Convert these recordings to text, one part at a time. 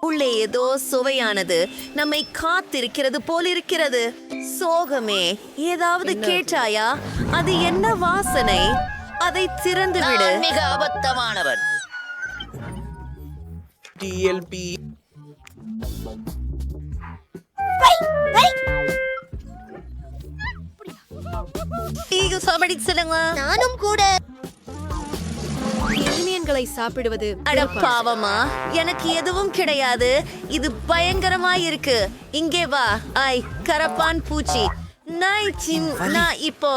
உள்ளே ஏதோ சுவையானது நம்மை காத்திருக்கிறது போலிருக்கிறது. சோகமே, ஏதாவது கேட்டாயா? அது என்ன வாசனை? அதை திறந்து விடு. மிக அபத்தமானவன். டிஎல்பி நானும் கூட ஏலியன்களை சாப்பிடுவது அட பாவமா, எனக்கு எதுவும் கிடையாது. இது பயங்கரமாயிருக்கு. இங்கே வா. ஐ கரப்பான் பூச்சி. நான் இப்போ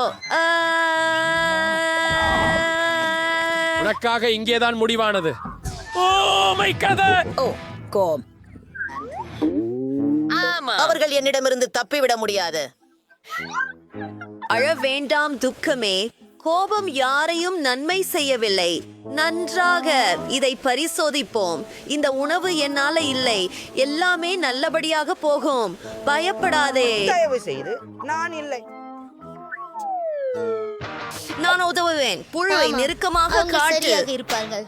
உனக்காக இங்கேதான் முடிவானது. அவர்கள் என்னிடமிருந்து தப்பிவிட முடியாது. அழ வேண்டாம் துக்கமே. கோபம் யாரையும் நன்மை செய்யவில்லை. நன்றாக இதை பரிசோதிப்போம். இந்த உணவு என்னால இல்லை. எல்லாமே நல்லபடியாக போகும். பயப்படாதே. தயவு செய்து நான் இல்லை. நான் உதவுவேன். புழுவை நெருக்கமாக காட்டு. இருப்பார்கள்.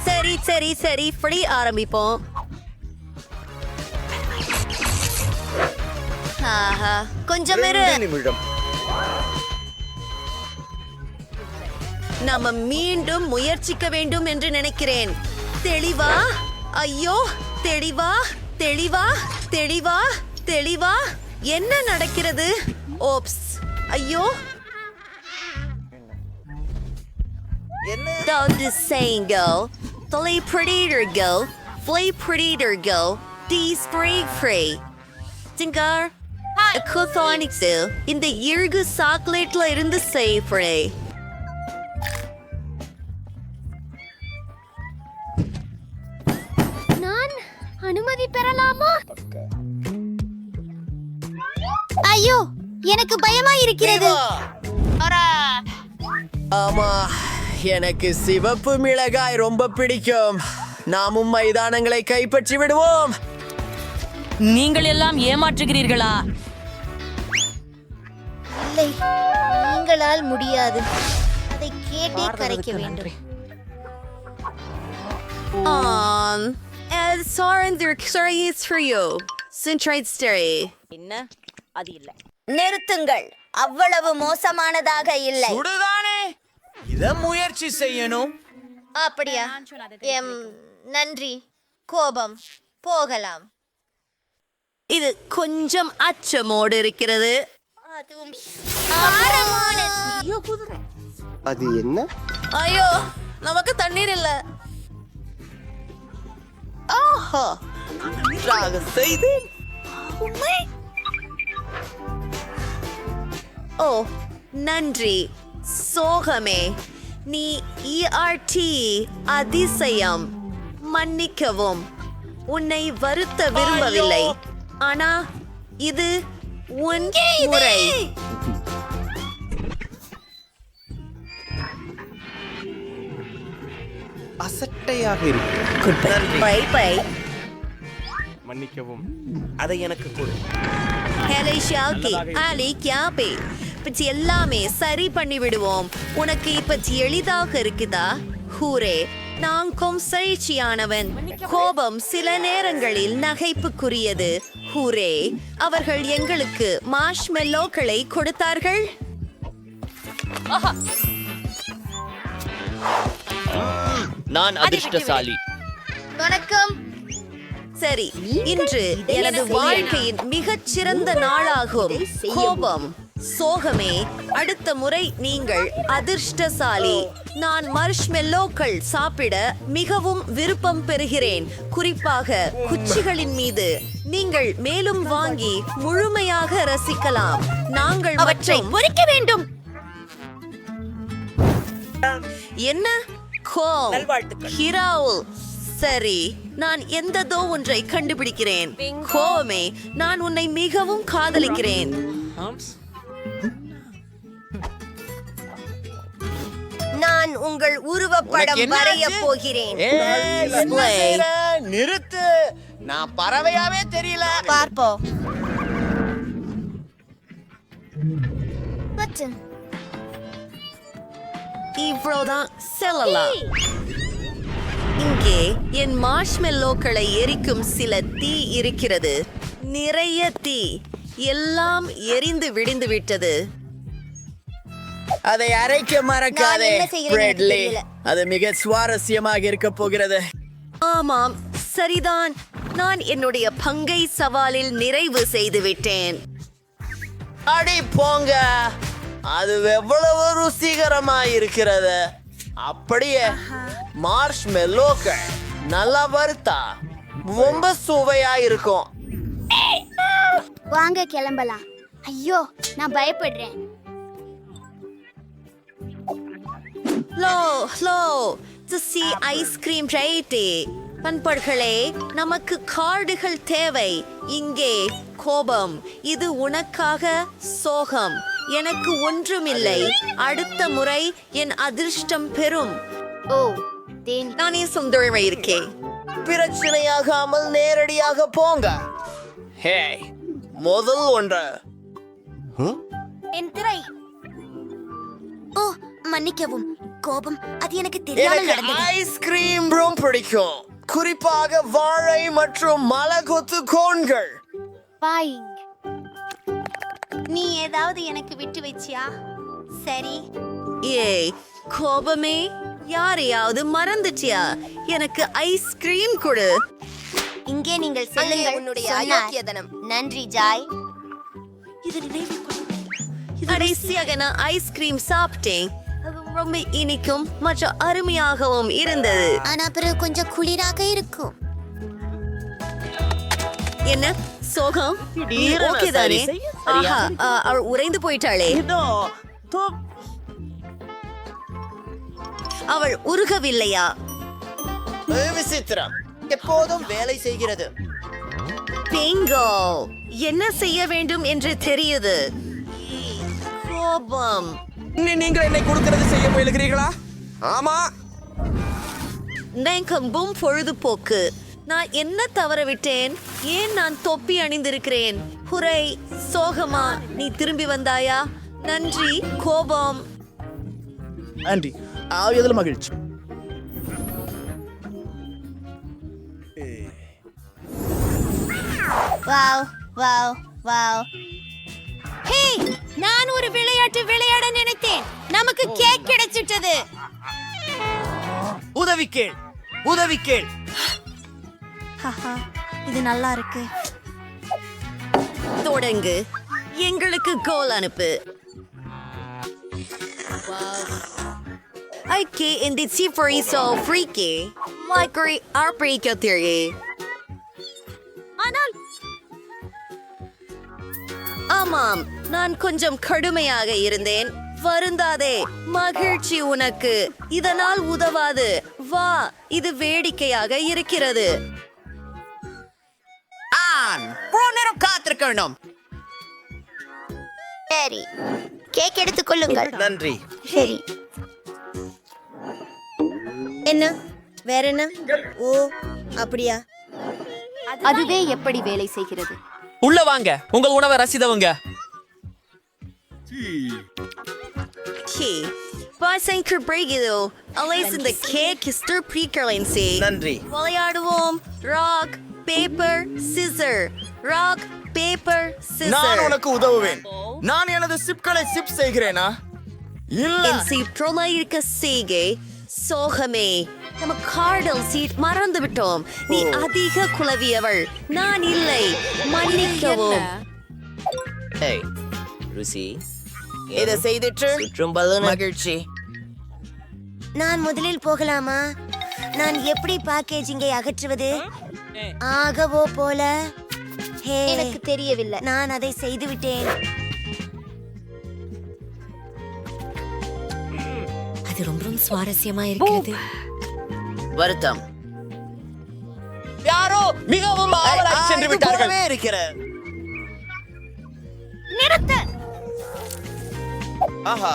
சரி சரி சரி, ஃப்ரீ ஆரம்பிப்போம். ஆஹா, கொஞ்சம் இரு. நிமிடம். நாம மீண்டும் முயற்சிக்க வேண்டும் என்று நினைக்கிறேன். தெளிவா? ஐயோ, தெளிவா தெளிவா தெளிவா தெளிவா. என்ன நடக்கிறது? ஓப்ஸ், ஐயோ. The saying go, play predator go, play predator go, spray free. Tingar, குத்தானிக்ஸு இந்த இறுகு சாக்லேட்ல இருந்து சேஃப்ரே. நான் அனுமதி பெறலாமா? ஐயோ, எனக்கு பயமா இருக்கிறது. ஆமா, எனக்கு சிவப்பு மிளகாய் ரொம்ப பிடிக்கும். நாமும் மைதானங்களை கைப்பற்றி விடுவோம். நீங்கள் எல்லாம் ஏமாற்றுகிறீர்களா? இல்லை, நீங்களால் முடியாது. அதை கேட்டே கரைக்க வேண்டும். என்ன? அது இல்லை. நிறுத்துங்கள். அவ்வளவு மோசமானதாக இல்லை. சுடுதானே, இத முயற்சி செய்யணும். அப்படியா? நன்றி. கோபம் போகலாம். இது கொஞ்சம் அச்சமோடு இருக்கிறது. அது என்ன? ஐயோ, நமக்கு தண்ணீர் இல்ல. ஆஹா, நன்றாக செய்தேன். ஓ நன்றி. சோகமே, நீ ERT அதிசயம். மன்னிக்கவும், உன்னை வருத்த விரும்பவில்லை. ஆனா இது உன் முறை. அசட்டையாக இருக்கு. Bye bye. மன்னிக்கவும். அதை எனக்கு கொடு. ஹேலே ஷாக்கி, ஆலி கியாபே. இப்ப எல்லாமே சரி பண்ணி விடுவோம். உனக்கு இப்ப எளிதாக இருக்குதா? ஹூரே, நாங்கும் சைச்சியானவன். கோபம் சில நேரங்களில் நகைப்புக்குரியது. ஹூரே, அவர்கள் எங்களுக்கு மார்ஷ்மெல்லோக்களை கொடுத்தார்கள். நான் அதிர்ஷ்டசாலி. வணக்கம். சரி, இன்று எனது வாழ்க்கையின் மிகச்சிறந்த நாளாகும். கோபம், சோகமே, அடுத்த முறை நீங்கள் அதிர்ஷ்டசாலி. நான் மார்ஷ்மெல்லோக்கள் சாப்பிட மிகவும் விருப்பம் பெறுகிறேன். குறிப்பாக குச்சிகளின் மீது. நீங்கள் மேலும் வாங்கி முழுமையாக ரசிக்கலாம். நாங்கள் அவற்றை பொறிக்க வேண்டும். என்ன? கோம் ஹிராவுல். சரி, நான் எந்ததோ ஒன்றை கண்டுபிடிக்கிறேன். கோமே, நான் உன்னை மிகவும் காதலிக்கிறேன். நான் உங்கள் உருவப்படம் வரைய போகிறேன். நிறுத்து. நான் பறவையாவே தெரியல. பார்ப்போம். இவ்வளவுதான் செல்லலாம். இங்கே என் மார்ஷ்மெல்லோக்களை எரிக்கும் சில தீ இருக்கிறது. நிறைய தீ. எல்லாம் எரிந்து விடிந்து விட்டது. அதை அரைக்க மறக்காதே நான் என்ன செய்கிறேன்னு பிரெட்லி. தெரியல. அது மிக சுவாரஸ்யமாக இருக்க போகிறது. ஆமாம், சரிதான். நான் என்னுடைய பங்கை சவாலில் நிறைவு செய்து விட்டேன். அடி போங்க, அது எவ்வளவு ருசிகரமா இருக்கிறது. அப்படியே மார்ஷ்மெல்லோக்கள் நல்லா வறுத்தா ரொம்ப சுவையா இருக்கும். வாங்க கிளம்பலாம். ஐயோ, நான் பயப்படுறேன். லோ லோ சி ஐஸ்கிரீம் ரைட்டே. பண்பர்களே, நமக்கு கார்டுகள் தேவை. இங்கே கோபம். இது உனக்காக சோகம். எனக்கு ஒன்றுமில்லை. அடுத்த முறை என் அதிர்ஷ்டம் பெறும். ஓ, தேனி. நானே சுந்தரமா இருக்கேன். பிரச்சனையாகாமல் நேரடியாக போங்க. ஹே, முதல் ஒன்று. என் திரை. ஓ, மன்னிக்கவும். கோபம், அது எனக்கு தெரியாமல் எனக்கு நடந்தது. ஐஸ்கிரீம் ரொம்ப பிடிக்கும், குறிப்பாக வாழை மற்றும் மலகொத்து கோன்கள். பாயிங். நீ ஏதாவது எனக்கு விட்டு வச்சியா? சரி. ஏய் கோபமே, யாரையாவது மறந்துட்டியா? எனக்கு ஐஸ்கிரீம் கொடு. இங்கே நீங்கள் செல்லுங்கள். உன்னுடைய சொன்னார். அயோக்கியத்தனம். நன்றி ஜாய். கடைசியாக நான் ஐஸ்கிரீம் சாப்பிட்டேன். அது ரொம்ப இனிக்கும் மற்றும் அருமையாகவும் இருந்தது. ஆனா பிறகு கொஞ்சம் குளிராக இருக்கும். என்ன சோகம்? திடீரென ஓகே தானே? சரி செய்ய சரியா? ஆஹா, அவள் உறைந்து போயிட்டாளே. அவள் உருகவில்லையா? விசித்திரம், எப்போதும் வேலை செய்கிறது. பிங்கோ, என்ன செய்ய வேண்டும் என்று தெரியுது. கோபம். நீங்கள் என்னை கொடுக்கிறது செய்ய முயலுகிறீர்களா? ஆமா. நேக்கம்பும் பொழுதுபோக்கு. நான் என்ன தவற விட்டேன்? ஏன் நான் தொப்பி அணிந்திருக்கிறேன்? ஹுரை, சோகமா, நீ திரும்பி வந்தாயா? நன்றி கோபம். நன்றி, ஆவியதில் மகிழ்ச்சி. Wow wow wow. ஹே, நான் ஒரு விளையாட்டு விளையாட நினைத்தேன். நமக்கு கேக் கிடைச்சிட்டது. உதவி கேள், உதவி கேள். ஹஹா, இது நல்லா இருக்கு. தொடங்கு. எங்களுக்கு கோல் அனுப்பு. ஐக்கே இந்த சிஃபரிசோ ஃப்ரீக்கே மைக்ரி ஆர்பிரிக்கோ திரி. ஆனால் ஆமாம், நான் கொஞ்சம் கடுமையாக இருந்தேன். வருந்தாதே, மகிழ்ச்சி உனக்கு. இதனால் உதவாது. வா, இது வேடிக்கையாக இருக்கிறது. காத்திருக்கணும். சரி, கேக் எடுத்துக் கொள்ளுங்கள். நன்றி. சரி. என்ன வேற என்ன? ஓ, அப்படியா? அதுவே எப்படி வேலை செய்கிறது? உள்ள வாங்க, உங்கள் உணவை ரசிதவங்க. ஹே, பாசைக்கு பிறகு அலைஸ் இந்த கேக் ஹிஸ்டர் ப்ரீகரன்சி. நன்றி. விளையாடுவோம். Rock paper scissor. Rock paper நான் சிசர். உனக்கு உதவுவேன். நான் எனது சிப்களை சிப் செய்கிறேனா? இல்ல. என் சீற்றோல இருக்க செய்கை சோகமே. நம்ம கார்டல் சீட் மறந்து விட்டோம். நீ அதிக குலவியவள். நான் இல்லை. மன்னிக்கவும். ஏய், ருசி இதை செய்துட்டு சுற்றும் பலூன் மகிழ்ச்சி. நான் முதலில் போகலாமா? நான் எப்படி பேக்கேஜிங்கை அகற்றுவது? ஆகவோ போல. ஹே, எனக்கு தெரியவில்லை. நான் அதை செய்து விட்டேன். அது ரொம்ப சுவாரஸ்யமா இருக்கிறது. வருத்தம். யாரோ மிகவும் ஆவலாக சென்று விட்டார்கள். இருக்கிறேன். நிறுத்து. ஆஹா,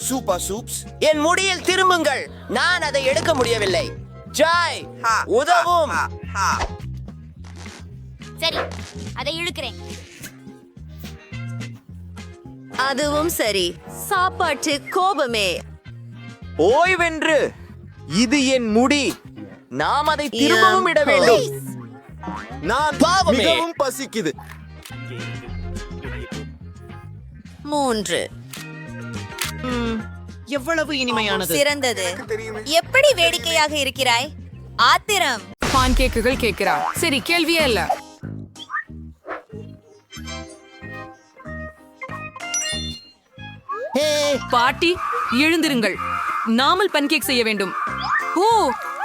சூப்பர் சூப்ஸ். என் முடியில் திரும்புங்கள். நான் அதை எடுக்க முடியவில்லை. ஜாய், உதவும். சரி, அதை இழுக்கிறேன். அதுவும் சரி. சாப்பாட்டு கோபமே. ஓய்வென்று. இது என் முடி. நாம் அதை திரும்பவும் இட வேண்டும். நான் பாவமே. மிகவும் பசிக்குது. 3. எவ்வளவு இனிமையானது. சிறந்தது. எப்படி வேடிக்கையாக இருக்கிறாய். ஆத்திரம். பான் கேக்குகள் கேட்கிறார். சரி, கேள்வியே இல்ல. பாட்டி, எழுந்திருங்கள். நாமல் பன்கேக் செய்ய வேண்டும். ஓ,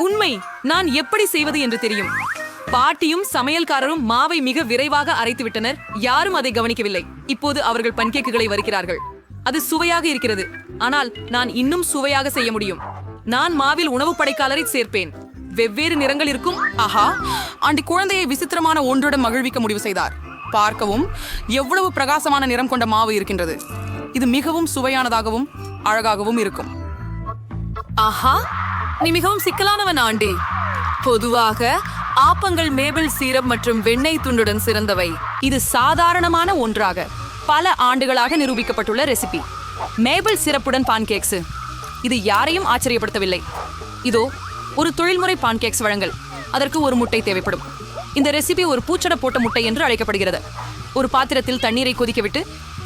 உண்மை. நான் எப்படி செய்வது என்று தெரியும். பாட்டியும் சமையல்காரரும் மாவை மிக விரைவாக அரைத்து விட்டனர். யாரும் அதை கவனிக்கவில்லை. இப்போது அவர்கள் பன்கேக்குகளை வறுக்கிறார்கள். அது சுவையாக இருக்கிறது. ஆனால் நான் இன்னும் சுவையாக செய்ய முடியும். நான் மாவில் உணவு படைக்காலரை சேர்ப்பேன். வெவ்வேறு நிறங்கள் இருக்கும். ஆஹா, ஆண்டி குழந்தையை விசித்திரமான ஒன்றுடன் மகிழ்விக்க முடிவு செய்தார். பார்க்கவும் எவ்வளவு பிரகாசமான நிறம் கொண்ட மாவு இருக்கின்றது. இது மிகவும் சுவையானதாகவும் அழகாகவும் இருக்கும். ஆஹா, நீ மிகவும் சிக்கலானவன் ஆண்டி. பொதுவாக ஆப்பங்கள் மேபிள் சீரப் மற்றும் வெண்ணெய் துண்டுடன் சிறந்தவை. இது சாதாரணமான ஒன்றாக பல ஆண்டுகளாக நிரூபிக்கப்பட்டுள்ள ரெசிபி. மேபிள் சிரப்புடன் பான்கேக்ஸ். இது யாரையும் ஆச்சரியப்படுத்தவில்லை. இதோ ஒரு தொழில்முறை பான்கேக்ஸ் வழங்கல். அதற்கு ஒரு முட்டை தேவைப்படும். இந்த ரெசிபி ஒரு பூச்சட போட்ட முட்டை என்று அழைக்கப்படுகிறது. ஒரு பாத்திரத்தில் தண்ணீரை கொதிக்க விட்டு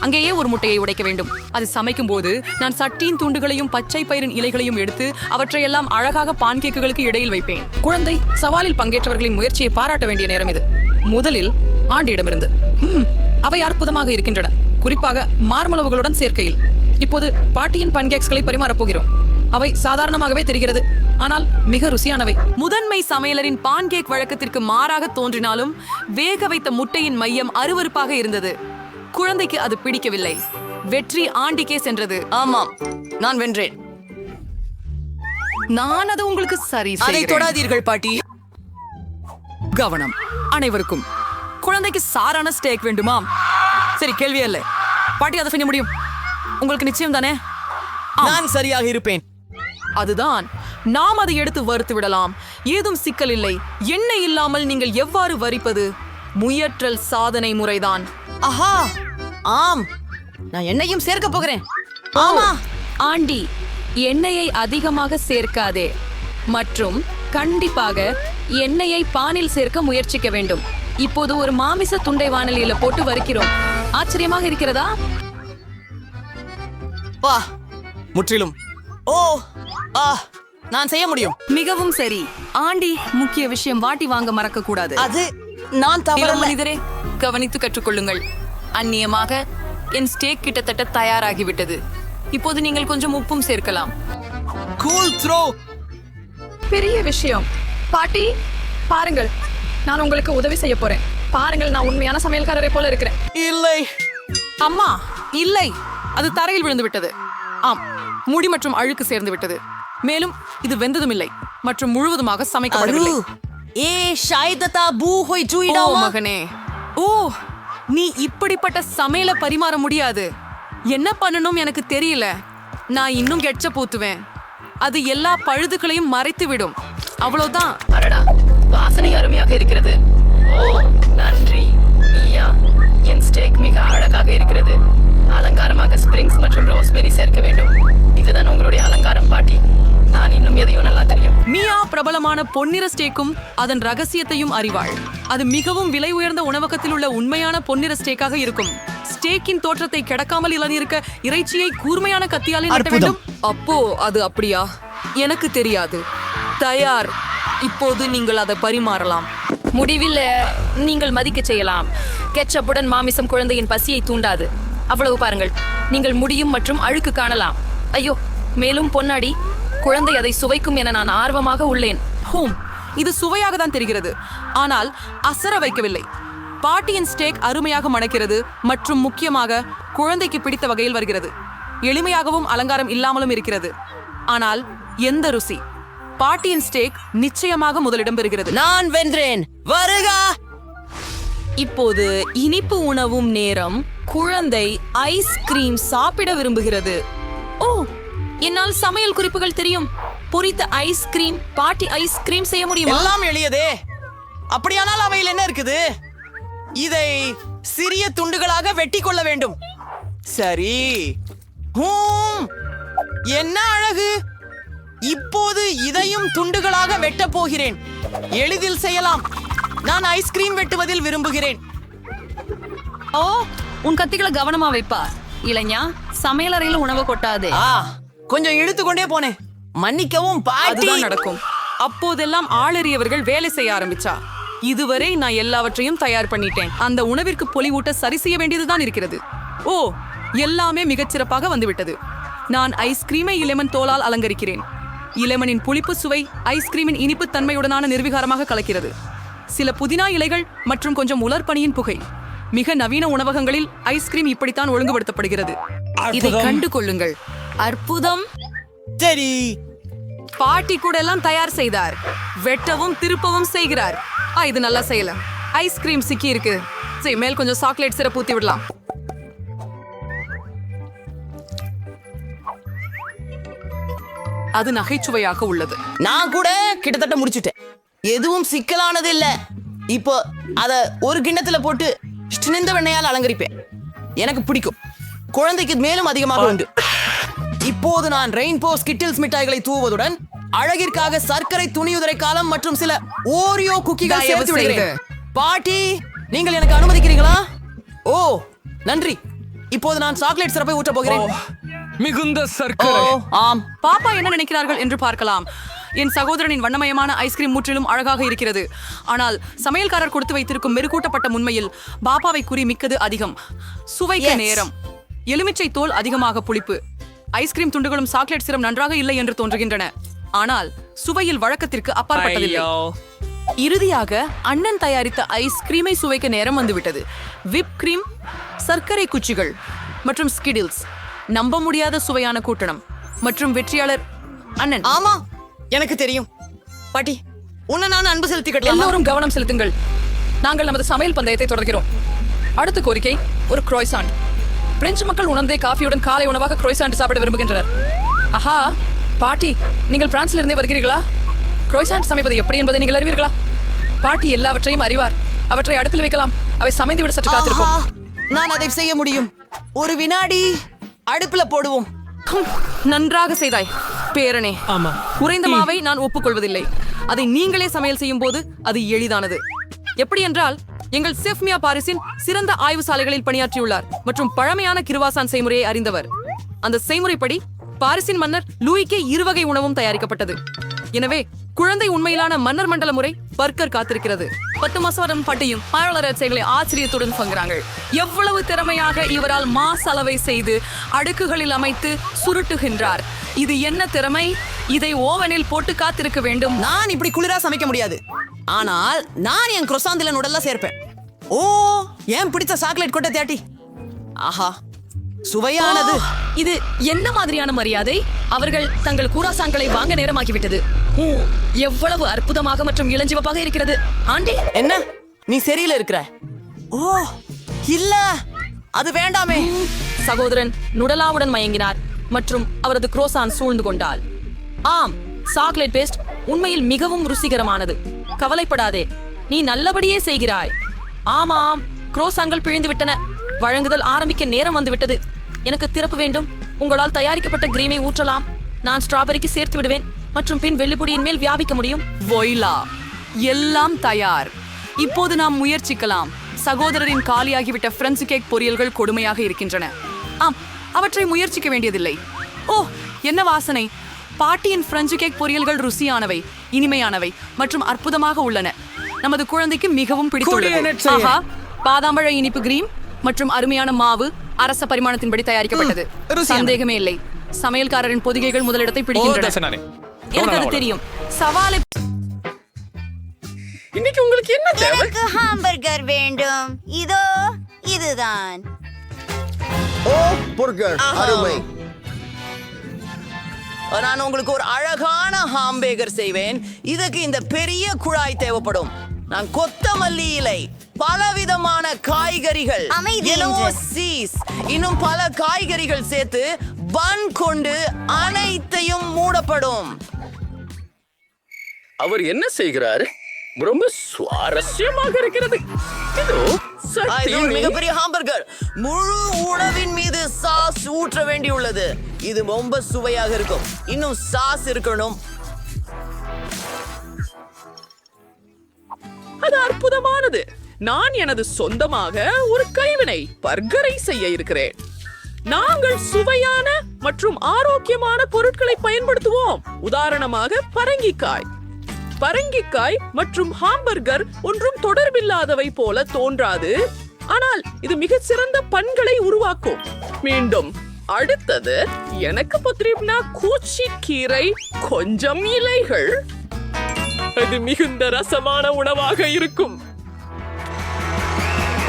அங்கேயே ஒரு முட்டையை உடைக்க வேண்டும். அது சமைக்கும் போது நான் சட்டியின் துண்டுகளையும் பச்சை பயிரின் இலைகளையும் எடுத்து அவற்றையெல்லாம் அழகாக பான்கேக்குகளுக்கு இடையில் வைப்பேன். குழந்தை சவாலில் பங்கேற்றவர்களின் முயற்சியை பாராட்ட வேண்டிய நேரம் இது. முதலில் ஆண்டியிடமிருந்து. அவை அற்புதமாக இருக்கின்றன, குறிப்பாக மார்மளவுகளுடன் சேர்க்கையில். இப்போது பாட்டியின் பான்கேக்ஸ்களை பரிமாறப் போகிறோம். அவை சாதாரணமாகவே தெரிகிறது, ஆனால் மிக ருசியானவை. முதன்மை சமையலரின் பான்கேக் வழக்கத்திற்கு மாறாக தோன்றினாலும் வேக வைத்த முட்டையின் மையம் அருவருப்பாக இருந்தது. குழந்தைக்கு அது பிடிக்கவில்லை. வெற்றி ஆண்டிக்கே சென்றது. ஆமாம், நான் வென்றேன். நான் அது உங்களுக்கு சரி. அதை தொடாதீர்கள் பாட்டி. கவனம் அனைவருக்கும். குழந்தைக்கு சாரான ஸ்டேக் வேண்டுமா? சரி, கேள்வியே இல்லை. பாட்டி அதை செய்ய முடியும். உங்களுக்கு நிச்சயம் தானே? நான் சரியாக இருப்பேன். அதுதான், நாம் அதை எடுத்து வறுத்து விடலாம். ஏதும் சிக்கல் இல்லை. எண்ணெய் இல்லாமல் நீங்கள் எவ்வாறு வரிப்பது? முயற்றல் சாதனை முறைதான். ஆஹா, ஆம், நான் எண்ணெயும் சேர்க்க போகிறேன். ஆமா ஆண்டி, எண்ணெயை அதிகமாக சேர்க்காதே. மற்றும் கண்டிப்பாக எண்ணெயை பானில் சேர்க்க முயற்சிக்க வேண்டும். இப்போது ஒரு மாமிச துண்டை வாணலியில போட்டு வறுக்கிறோம். ஆச்சரியமாக இருக்கிறதா? வா, முற்றிலும். ஓ, ஆ, நான் செய்ய முடியும். மிகவும் சரி ஆண்டி. முக்கிய விஷயம், வாட்டி வாங்க மறக்க கூடாது. அது நான் இளம் தவறல்ல. மனிதரே, கவனித்து கற்றுக்கொள்ளுங்கள். அந்நியமாக என் ஸ்டேக் கிட்டத்தட்ட தயாராகிவிட்டது. இப்போது நீங்கள் கொஞ்சம் உப்பும் சேர்க்கலாம். Cool throw. பெரிய விஷயம். பாட்டி, பாருங்கள், நான் உங்களுக்கு உதவி செய்ய போறேன். பாருங்கள், நான் உண்மையான சமையல்காரரை போல இருக்கிறேன். இல்லை. அம்மா, இல்லை, அது தரையில் விழுந்து விட்டது. ஆம், முடி மற்றும் அழுக்கு சேர்ந்து விட்டது. மேலும் இது வெந்ததும் இல்லை மற்றும் முழுவதுமாக சமைக்கப்படவில்லை. ஏ ஷாய்ததா பூ ஹோய் ஓ ஜூயிடாமா. மகனே, ஓ, நீ இப்படிப்பட்ட சமையல பரிமாற முடியாது. என்ன பண்ணணும் எனக்கு தெரியல. நான் இன்னும் கெட்சப் ஊத்துவேன். அது எல்லா பழுதுகளையும் மறைத்து விடும். அவ்வளவுதான். அடடா, வாசனை அருமையாக இருக்கிறது. ஓ, நன்றி மியா. என் ஸ்டேக் மிக அழகாக இருக்கிறது. அலங்காரமாக ஸ்பிரிங்ஸ் மற்றும் ரோஸ்பெரி சேர்க்க வேண்டும். இதுதான் உங்களுடைய அலங்காரம் பாட்டி. நான் இன்னும் எதையும் நல்லா தெரியும். மியா பிரபலமான பொன்னிற ஸ்டேக்கும் அதன் ரகசியத்தையும் அறிவாள். அது மிகவும் விலை உயர்ந்த உணவகத்தில் உள்ள உண்மையான பொன்னிற ஸ்டேக்காக இருக்கும். ஸ்டேக்கின் தோற்றத்தை கிடக்காமல் இளநீருக்க இறைச்சியை கூர்மையான கத்தியாலே வெட்ட வேண்டும். அப்போ அது அப்படியா? எனக்கு தெரியாது. தயார். இப்போது நீங்கள் அதை பரிமாறலாம். முடிவில் நீங்கள் மதிக்க செய்யலாம். கெச்சப்புடன் மாமிசம் குழந்தையின் பசியை தூண்டாது. அவ்வளவு பாருங்கள், நீங்கள் முடியும் மற்றும் அழுக்கு காணலாம். ஐயோ, மேலும் பொன்னாடி, குழந்தை அதை சுவைக்கும் என நான் ஆர்வமாக உள்ளேன். ஹோம், இது சுவையாக தான் தெரிகிறது, ஆனால் அசர வைக்கவில்லை. பாட்டியின் ஸ்டேக் அருமையாக மணக்கிறது மற்றும் முக்கியமாக குழந்தைக்கு பிடித்த வகையில் வருகிறது. எளிமையாகவும் அலங்காரம் இல்லாமலும் இருக்கிறது. ஆனால் எந்த ருசி! பாட்டியின் ஸ்டேக் நிச்சயமாக முதலிடம் பெறுகிறது. நான் வென்றேன். வருகா. இப்போது இனிப்பு உணவும் நேரம். குழந்தை ஐஸ்கிரீம் சாப்பிட விரும்புகிறது. ஓ, என்னால் சமையல் குறிப்புகள் தெரியும். பொரித்த ஐஸ்கிரீம், பாட்டி ஐஸ்கிரீம் செய்ய முடியுமா? எல்லாம் எளியதே. அப்படியானால் அவையில் என்ன இருக்குது? இதை சிறிய துண்டுகளாக வெட்டி கொள்ள வேண்டும். சரி. என்ன அழகு! இப்போது இதையும் துண்டுகளாக வெட்டப் போகிறேன். எளிதில் செய்யலாம். நான் ஐஸ்கிரீம் வெட்டுவதில் விரும்புகிறேன். ஓ, உன் கத்திகளை கவனமா வைப்பா. இளைஞா, சமையலறையில உணவு கொட்டாதே. கொஞ்சம் இழுத்துக்கொண்டே போனேன். மன்னிக்கவும் பாட்டி. அதுதான் நடக்கும். அப்போதெல்லாம் ஆளறியவர்கள் வேலை செய்ய ஆரம்பிச்சா. இதுவரை நான் எல்லாவற்றையும் தயார் பண்ணிட்டேன். அந்த உணவிற்கு பொலிவூட்ட சரி செய்ய வேண்டியதுதான் இருக்கிறது. ஓ, எல்லாமே மிகச்சிறப்பாக வந்துவிட்டது. நான் ஐஸ்கிரீமை இலெமன் தோலால் அலங்கரிக்கிறேன். இலெமனின் புளிப்பு சுவை ஐஸ்கிரீமின் இனிப்பு தன்மையுடனான நிர்விகாரமாக கலக்கிறது. சில புதினா இலைகள் மற்றும் கொஞ்சம் உலர்பனியின் புகை. மிக நவீன உணவகங்களில் ஐஸ்கிரீம் இப்படித்தான் ஒழுங்குபடுத்தப்படுகிறது. இதை கண்டு கொள்ளுங்கள். அற்புதம். சரி, பாட்டி கூட எல்லாம் தயார் செய்தார். வெட்டவும் திருப்பவும் செய்கிறார். இது நல்லா செய்யல. ஐஸ்கிரீம் சிக்கி இருக்கு. சரி, மேல் கொஞ்சம் சாக்லேட் சிரப் ஊத்தி விடலாம். அது நகைச்சுவையாக உள்ளது. நான் கூட கிட்டத்தட்ட முடிச்சிட்டேன். எதுவும் சிக்கலானது இல்ல. இப்போ அத ஒரு கிண்ணத்துல போட்டு சினந்த வெண்ணையால் அலங்கரிப்பேன். எனக்கு பிடிக்கும். குழந்தைக்கு மேலும் அதிகமாக உண்டு. இப்போது நான் ரெயின்போ ஸ்கிட்டில்ஸ் மிட்டாய்களை தூவுவதுடன் அழகிற்காக சர்க்கரை துணியுதிரை காலம் மற்றும் சில ஓரியோ குக்கிகள் சேர்த்து விடுகிறேன். பாட்டி, நீங்கள் எனக்கு அனுமதிக்கிறீங்களா? ஓ, நன்றி. இப்போது நான் சாக்லேட் சிரப்பை ஊற்ற போகிறேன். மிகுந்த சர்க்கரை. ஆம். பாப்பா என்ன நினைக்கிறார்கள் என்று பார்க்கலாம். என் சகோதரனின் வண்ணமயமான ஐஸ்கிரீம் முற்றிலும் அழகாக இருக்கிறது. ஆனால் சமையல்காரர் கொடுத்து வைத்திருக்கும் மெருகூட்டப்பட்ட உண்மையில் பாப்பாவை குறி மிக்கது அதிகம். சுவைக்க நேரம், எலுமிச்சை தோல் அதிகமாக புளிப்பு. ஐஸ்கிரீம் துண்டுகளும் சாக்லேட் சிரம் நன்றாக இல்லை என்று தோன்றுகின்றன. ஆனால் சுவையில் வழக்கத்திற்கு அப்பாற்பட்டதில்லை. இறுதியாக அண்ணன் தயாரித்த ஐஸ்கிரீமை சுவைக்க நேரம் வந்துவிட்டது. விப் கிரீம், சர்க்கரை குச்சிகள் மற்றும் ஸ்கிடில்ஸ். நம்ப முடியாத சுவையான கூட்டணம். மற்றும் வெற்றியாளர் அண்ணன். ஆமா, எனக்கு தெரியும். பாட்டி, உன்னை நான் அன்பு செலுத்திக்கலாம். எல்லோரும் கவனம் செலுத்துங்கள். நாங்கள் நமது சமையல் பந்தயத்தை தொடர்கிறோம். அடுத்த கோரிக்கை ஒரு குரோய்சாண்ட். பிரெஞ்சு மக்கள் உணர்ந்தே காஃபியுடன் காலை உணவாக குரோய்சாண்ட் சாப்பிட விரும்புகின்றனர். ஆஹா, பாட்டி, நீங்கள் பிரான்சில் இருந்தே வருகிறீர்களா? குரோய்சாண்ட் சமைப்பது எப்படி என்பதை நீங்கள் அறிவீர்களா? பாட்டி எல்லாவற்றையும் அறிவார். அவற்றை அடுப்பில் வைக்கலாம். அவை சமைந்து விட சற்று காத்திருக்கும். நான் அதை செய்ய முடியும். ஒரு வினாடி. அடுப்புல போடுவோம். நன்றாக செய்தாய் பேரனே. ஆமா. குறைந்த மாவை நான் ஒப்புக்கொள்வதில்லை. அதை நீங்களே சமையல் செய்யும் போது அது எளிதானது. எப்படி என்றால், எங்கள் செஃப் மியா பாரிஸின் சிறந்த ஆய்வு சாலைகளில் பணியாற்றியுள்ளார் மற்றும் பழமையான கிருவாசான் செய்முறையை அறிந்தவர். அந்த செய்முறைப்படி பாரிஸின் மன்னர் லூயிக்கே இருவகை உணவும் தயாரிக்கப்பட்டது. எனவே குழந்தை உண்மையிலான மன்னர் மண்டல முறை பர்கர் காத்திருக்கிறது. 10 மாசம் பட்டியும் பாராளரசைகளை ஆச்சரியத்துடன் பங்குறாங்க. எவ்வளவு திறமையாக இவரால் மாசலவை செய்து அடுக்குகளில் அமைத்து சுருட்டுகின்றார். இது என்ன திறமை? இதை ஓவனில் போட்டு காத்திருக்க வேண்டும். நான் இப்படி குளிரா சமைக்க முடியாது. ஆனால் நான் என் குரோசாந்தில நுடல்ல சேர்ப்பேன். ஓ, ஏன் பிடிச்ச சாக்லேட் கொட்டை தேட்டி. ஆஹா, சுவையானது. இது என்ன மாதிரியான மரியாதை? அவர்கள் தங்கள் கூராசான்களை வாங்க நேரமாகிவிட்டது. எவ்வளவு அற்புதமாக மற்றும் இளஞ்சிவப்பாக இருக்கிறது. ஆண்டி, என்ன நீ சரியில்லை இருக்கிற? ஓ இல்ல, அது வேண்டாமே. சகோதரன் நுடலாவுடன் மயங்கினார் மற்றும் அவரது குரோசான் சூழ்ந்து கொண்டாள். ஆம், சாக்லேட் பேஸ்ட் உண்மையில் மிகவும் ருசிகரமானது. கவலைப்படாதே, நீ நல்லபடியே செய்கிறாய். ஆமாம், குரோசான்கள் பிழிந்து விட்டன. வழங்குதல் ஆரம்பிக்க நேரம் வந்துவிட்டது. எனக்கு திறப்பு வேண்டும். உங்களால் தயாரிக்கப்பட்ட கிரீமை ஊற்றலாம். நான் ஸ்ட்ராபெரிக்கு சேர்த்து விடுவேன் மற்றும் பின் வெள்ளிப்பொடியின் மேல் வியாபிக்க முடியும். வொய்லா, எல்லாம் தயார். இப்போது நாம் முயற்சிக்கலாம். சகோதரரின் காலியாகிவிட்ட பிரெஞ்சு கேக் பொரியல்கள் கொடுமையாக இருக்கின்றன. ஆம், அவற்றை முயற்சிக்க வேண்டியதில்லை. ஓ, என்ன வாசனை! பாட்டியின் பிரெஞ்சு கேக் பொரியல்கள் ருசியானவை, இனிமையானவை மற்றும் அற்புதமாக உள்ளன. நமது குழந்தைக்கு மிகவும் பிடித்துள்ளது. ஆஹா, பாதாம்பழ இனிப்பு கிரீம் மற்றும் அருமையான மாவு அரச பரிமாணத்தின்படி தயாரிக்கப்பட்டது. சந்தேகமே இல்லை. சமையல்காரரின் பொதிகைகள் முதலிடத்தை பிடிக்கின்றன. எனக்கு அது தெரியும். சவாலை இன்னைக்கு உங்களுக்கு என்ன தேவை? எனக்கு ஹாம்பர்கர் வேண்டும். இதோ இதுதான். ஓ, பர்கர் அருமை. நான் உங்களுக்கு ஒரு அழகான ஹாம்பேகர் செய்வேன். இதுக்கு இந்த பெரிய குழாய் தேவைப்படும். நான் கொத்தமல்லி இலை, பலவிதமான காய்கறிகள், சீஸ், இன்னும் பல காய்கறிகள் சேர்த்து பன் கொண்டு அனைத்தையும் மூடப்படும். அவர் என்ன செய்கிறார்? ரொம்ப சுவாரஸ்யமாக இருக்கிறது. இதோ இது ஒரு மிகப்பெரிய ஹாம்பர்கர். முழு உணவின் மீது சாஸ் ஊற்ற வேண்டியுள்ளது. இது ரொம்ப சுவையாக இருக்கும். இன்னும் சாஸ் இருக்கணும். அது அற்புதமானது. நான் எனது சொந்தமாக ஒரு கைவினை பர்கரை செய்ய இருக்கிறேன். நாங்கள் சுவையான மற்றும் ஆரோக்கியமான பொருட்களை பயன்படுத்துவோம். உதாரணமாக பரங்கிக்காய் மற்றும் ஹாம்பர்கர் ஒன்றும் தொடர்பில்லாதவை போல தோன்றாது, ஆனால் இது மிக சிறந்த பண்களை உருவாக்கும். மீண்டும் அடுத்தது எனக்கு பத்திரிப்னா கூச்சி கீரை, கொஞ்சம் இலைகள். அது மிகுந்த ரசமான உணவாக இருக்கும்.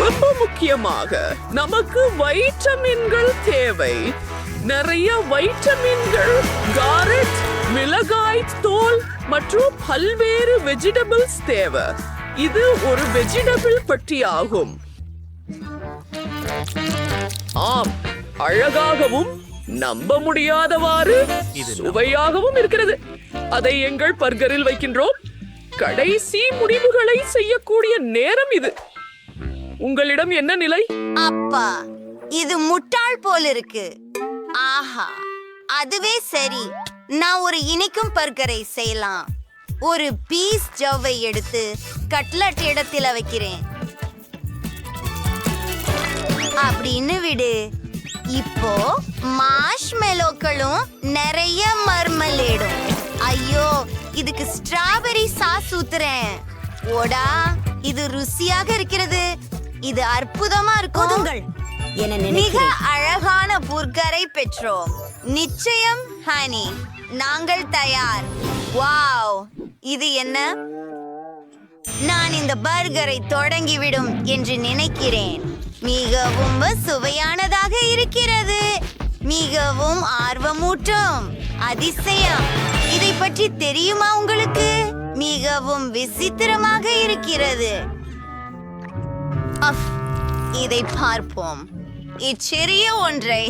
ரொம்ப முக்கியமாக நமக்கு வைட்டமின்கள் தேவை. நிறைய வைட்டமின்கள், காரட், மிளகாய் தோல் மற்றும் பல்வேறு வெஜிடபிள்ஸ் தேவை. இது ஒரு வெஜிடபிள் பட்டியாகும். ஆம், அழகாகவும் நம்ப முடியாதவாறு சுவையாகவும் இருக்கிறது. அதை எங்கள் பர்கரில் வைக்கின்றோம். கடைசி முடிவுகளை செய்யக்கூடிய நேரம் இது. உங்களிடம் என்ன நிலை? அப்பா, இது முட்டாள் போல இருக்கு. ஆஹா, அதுவே சரி. நான் ஒரு இனிக்கும் பர்கரை செய்யலாம். ஒரு பீஸ் ஜவ்வை எடுத்து கட்லட் இடத்துல வைக்கிறேன். அப்படின்னு விடு. இப்போ மார்ஷ்மெலோக்களும் நிறைய மர்மலேடும். ஐயோ, இதுக்கு ஸ்ட்ராபெரி சாஸ் ஊத்துறேன். ஓடா, இது ருசியாக இருக்கிறது. இது அற்புதமா இருக்கும். மிக அழகான புர்கரை பெற்றோம். நிச்சயம் ஹனி, நாங்கள் தயார். வாவ், இது என்ன? நான் இந்த பர்கரை தொடங்கிவிடும் என்று நினைக்கிறேன். மிகவும் சுவையானதாக இருக்கிறது. மிகவும் ஆர்வமூட்டும். அதிசயம். இதை பற்றி தெரியுமா உங்களுக்கு? மிகவும் விசித்திரமாக இருக்கிறது. இதை பார்ப்போம். இச்சிறிய ஒன்றை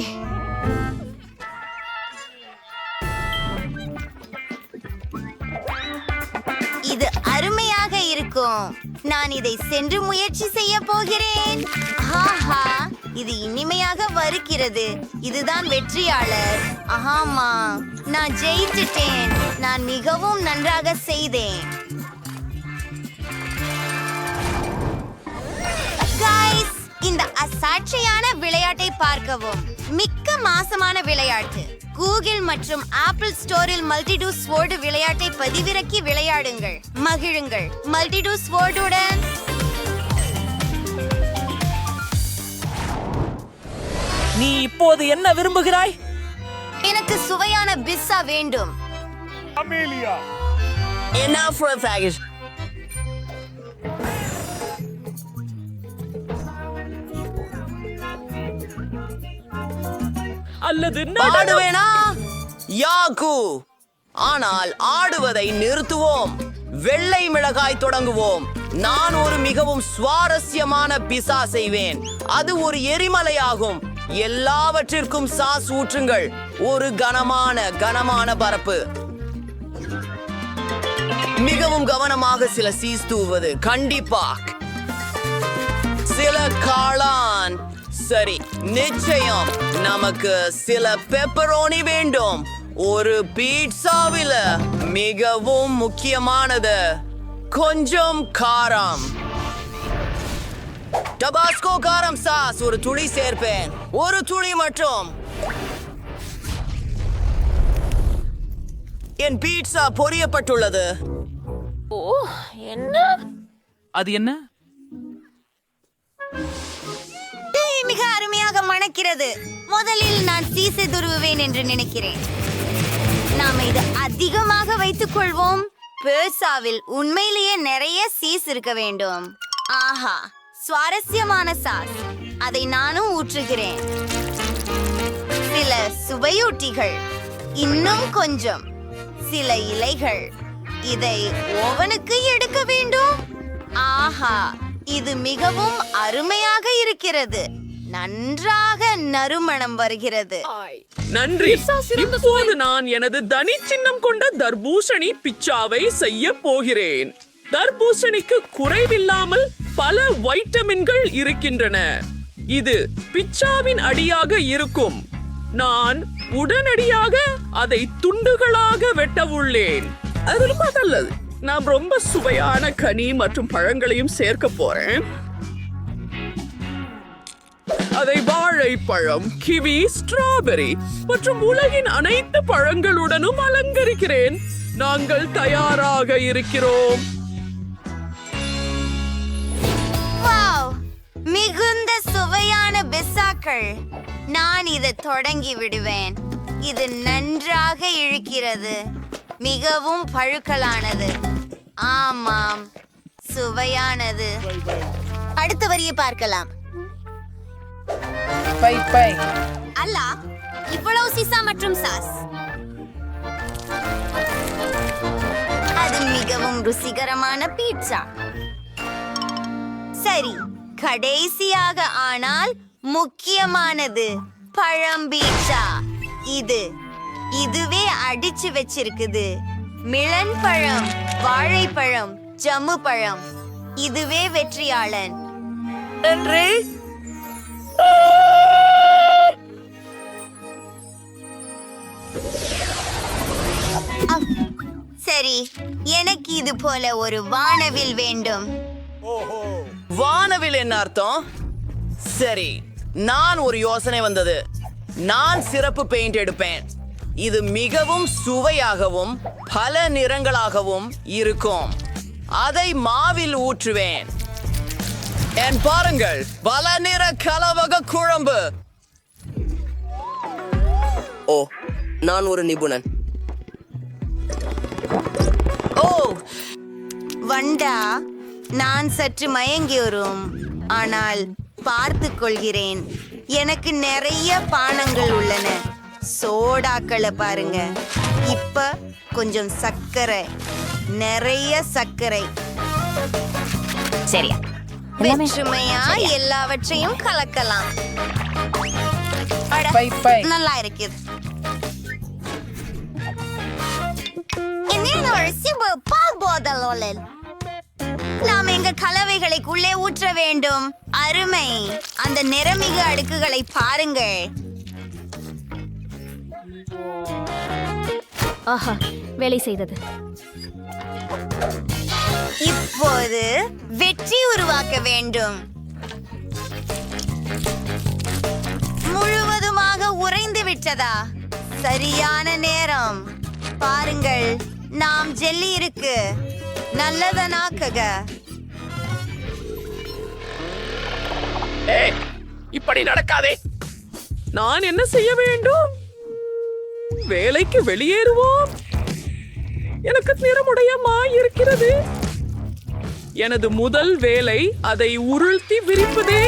இது அருமையாக இருக்கும். நான் இதை சென்று முயற்சி செய்ய போகிறேன். ஆஹா, இது இனிமையாக வருகிறது. இதுதான் வெற்றியாளர். ஆமா, நான் ஜெயிச்சிட்டேன். நான் மிகவும் நன்றாக செய்தேன். Guys, இந்த அசாட்சியான விளையாட்டை பார்க்கவும். மிக்க மாசமான விளையாட்டு. கூகிள் மற்றும் ஆப்பிள் ஸ்டோரில் மல்டிடூ ஸ்வோர்டு விளையாட்டை பதிவிறக்கி விளையாடுங்கள். மகிழுங்கள் மல்டிடூ ஸ்வோர்டுடன். நீ இப்போது என்ன விரும்புகிறாய்? எனக்கு சுவையான பிஸ்ஸா வேண்டும். Enough for a package. அல்லது ஆடுவேனா? யாகு. ஆனால் ஆடுவதை நிறுத்துவோம். வெள்ளை மிளகாய் தொடங்குவோம். நான் ஒரு மிகவும் சுவாரஸ்யமான பிசா செய்வேன். அது ஒரு எரிமலையாகும். எல்லாவற்றிற்கும் சாஸ் ஊற்றுங்கள். ஒரு கனமான பரப்பு. மிகவும் கவனமாக சில சீஸ் தூவது. கண்டிப்பா சில காளான். சரி, நிச்சயம் நமக்கு சில பெப்பரோனி வேண்டும். ஒரு பீட்சாவில் மிகவும் முக்கியமானது கொஞ்சம் காரம். டபாஸ்கோ காரம் சாஸ் ஒரு துளி சேர்ப்பேன். ஒரு துளி மட்டும். என் பீட்சா பொரியப்பட்டுள்ளது. அது என்ன? மிக அருமையாக மணக்கிறது. முதலில் நான் சீஸை துருவுவேன் என்று நினைக்கிறேன். நாம இது அதிகமாக வைத்துக் கொள்வோம். பீட்சாவில் உண்மையிலேயே நிறைய சீஸ் இருக்க வேண்டும். ஆஹா, சுவாரஸ்யமான சாஸ். அதை நானும் ஊற்றுகிறேன். சில சுவையூட்டிகள், இன்னும் கொஞ்சம், சில இலைகள். இதை ஓவனுக்கு எடுக்க வேண்டும். ஆஹா, இது மிகவும் அருமையாக இருக்கிறது. நன்றாக நறுமணம் வருகிறது. நன்றி. இப்போது நான் எனது தனி சின்னம் கொண்ட தர்பூசணி பிச்சாவை செய்ய போகிறேன். தர்பூசணிக்கு குறைவில்லாமல் பல வைட்டமின்கள் இருக்கின்றன. இது பிச்சாவின் அடியாக இருக்கும். நான் உடனடியாக அதை துண்டுகளாக வெட்ட உள்ளேன். அது ரொம்ப நல்லது. நான் ரொம்ப சுவையான கனி மற்றும் பழங்களையும் சேர்க்க போறேன். அதை வாழைப்பழம், கிவி, ஸ்ட்ராபெரி மற்றும் உலகின் அனைத்து பழங்களுடனும் அலங்கரிக்கிறேன். நாங்கள் தயாராக இருக்கிறோம். வாவ், மிகுந்த சுவையான பிஸ்ஸாக்கள். நான் இதை தொடங்கி விடுவேன். இது நன்றாக இழுக்கிறது. மிகவும் பழுக்கலானது. ஆமாம், சுவையானது. அடுத்த வரியை பார்க்கலாம். அல்ல, இவ்வளவு சீசா மற்றும் சாஸ். அது மிகவும் ருசிகரமான பீட்சா. சரி, கடைசியாக ஆனால் முக்கியமானது பழம் பீட்சா. இதுவே அடிச்சு வச்சிருக்குது. மிளன் பழம், வாழைப்பழம், ஜம்மு பழம். இதுவே வெற்றியாளன். சரி, எனக்கு இது போல ஒரு வானவில் வேண்டும். வானவில் என்ன அர்த்தம்? சரி, நான் ஒரு யோசனை வந்தது. நான் சிறப்பு பெயிண்ட் எடுப்பேன். இது மிகவும் சுவையாகவும் பல நிறங்களாகவும் இருக்கும். அதை மாவில் ஊற்றுவேன். பாருங்கள், பல நிற கலவக குழம்பு. ஓ, நான் ஒரு நிபுணன். ஓ வண்டா, நான் சற்று மயங்கி வரும். ஆனால் பார்த்துக் கொள்கிறேன். எனக்கு நிறைய பானங்கள் உள்ளன. சோடாக்களை பாருங்க. இப்ப கொஞ்சம் சர்க்கரை, நிறைய சர்க்கரை. சரியா, வெற்றுமையா எல்லாவற்றையும் கலக்கலாம். நல்லா இருக்குது. நாம் எங்க கலவைகளுக்குள்ளே ஊற்ற வேண்டும். அருமை. அந்த நிறமிக அடுக்குகளை பாருங்கள். ஆஹா, வேலை செய்தது. இப்போது வெற்றி உருவாக்க வேண்டும். முழுவதுமாக உறைந்து விட்டதா? சரியான நேரம். பாருங்கள், நாம் ஜெல்லி இருக்கு. நல்லதனாக்குக. இப்படி நடக்காதே. நான் என்ன செய்ய வேண்டும்? வேலைக்கு வெளியேறுவோம். எனக்கு நிறமுடையமா இருக்கிறது. எனது முதல் வேலை அதை உருள்த்தி விரிப்பதே.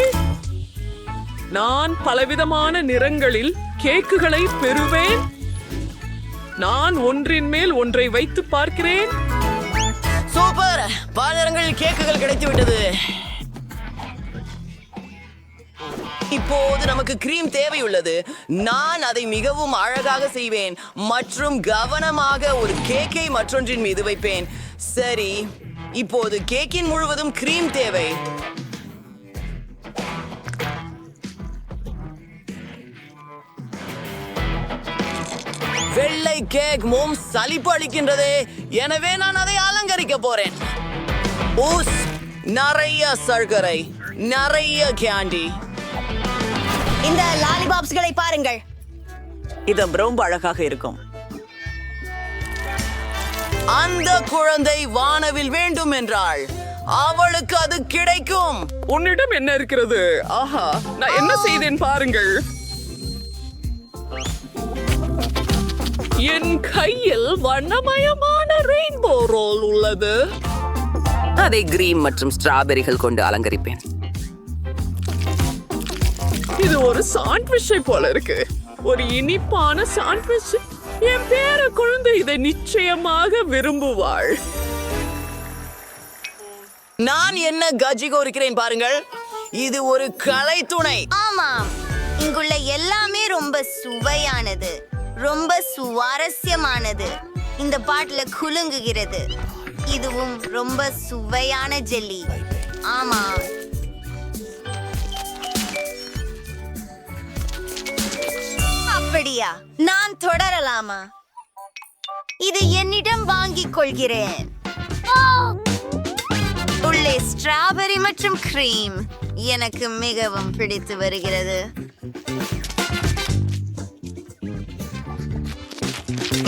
நான் பலவிதமான நிறங்களில் கேக்குகளை பெறுவேன். நான் ஒன்றின் மேல் ஒன்றை வைத்து பார்க்கிறேன். சூப்பர், பல நிறங்களில் கேக்குகள் கிடைத்து விட்டது. இப்போது நமக்கு கிரீம் தேவையுள்ளது. நான் அதை மிகவும் அழகாக செய்வேன் மற்றும் கவனமாக ஒரு கேக்கை மற்றொன்றின் மீது வைப்பேன். சரி, இப்போது கேக்கின் முழுவதும் கிரீம் தேவை. வெள்ளை கேக் மோம் சலிப்பு அளிக்கின்றது. எனவே நான் அதை அலங்கரிக்க போறேன். ஊஸ், நிறைய சர்க்கரை, நிறைய கேண்டி. இந்த லாலிபாப்ஸ்களை பாருங்கள். இது ரொம்ப அழகாக இருக்கும். அந்த குழந்தை வானவில் வேண்டும் என்றாள். அவளுக்கு அது கிடைக்கும். உன்னிடம் என்ன இருக்கிறது? ஆஹா, நான் என்ன செய்தேன் பாருங்கள். என் கையில் வண்ணமயமான ரெயின்போ ரோல் உள்ளது. அதை கிரீம் மற்றும் ஸ்ட்ராபெரிகள் கொண்டு அலங்கரிப்பேன். இது ஒரு சாண்ட்விச்சை போல இருக்கு. ஒரு இனிப்பான சாண்ட்விச். என் பேர குழந்தை இதை நிச்சயமாக விரும்புவாள். நான் என்ன கஜிகோ இருக்கிறேன் பாருங்கள். இது ஒரு கலை துணை. ஆமாம், இங்குள்ள எல்லாமே ரொம்ப சுவையானது, ரொம்ப சுவாரஸ்யமானது. இந்த பாட்டுல குலுங்குகிறது. இதுவும் ரொம்ப சுவையான ஜெல்லி. ஆமா, அப்படியா? நான் தொடரலாமா? இது என்னிடம் வாங்கிக் கொள்கிறேன். உள்ளே ஸ்ட்ராபெரி மற்றும் கிரீம் எனக்கு மிகவும் பிடித்து வருகிறது.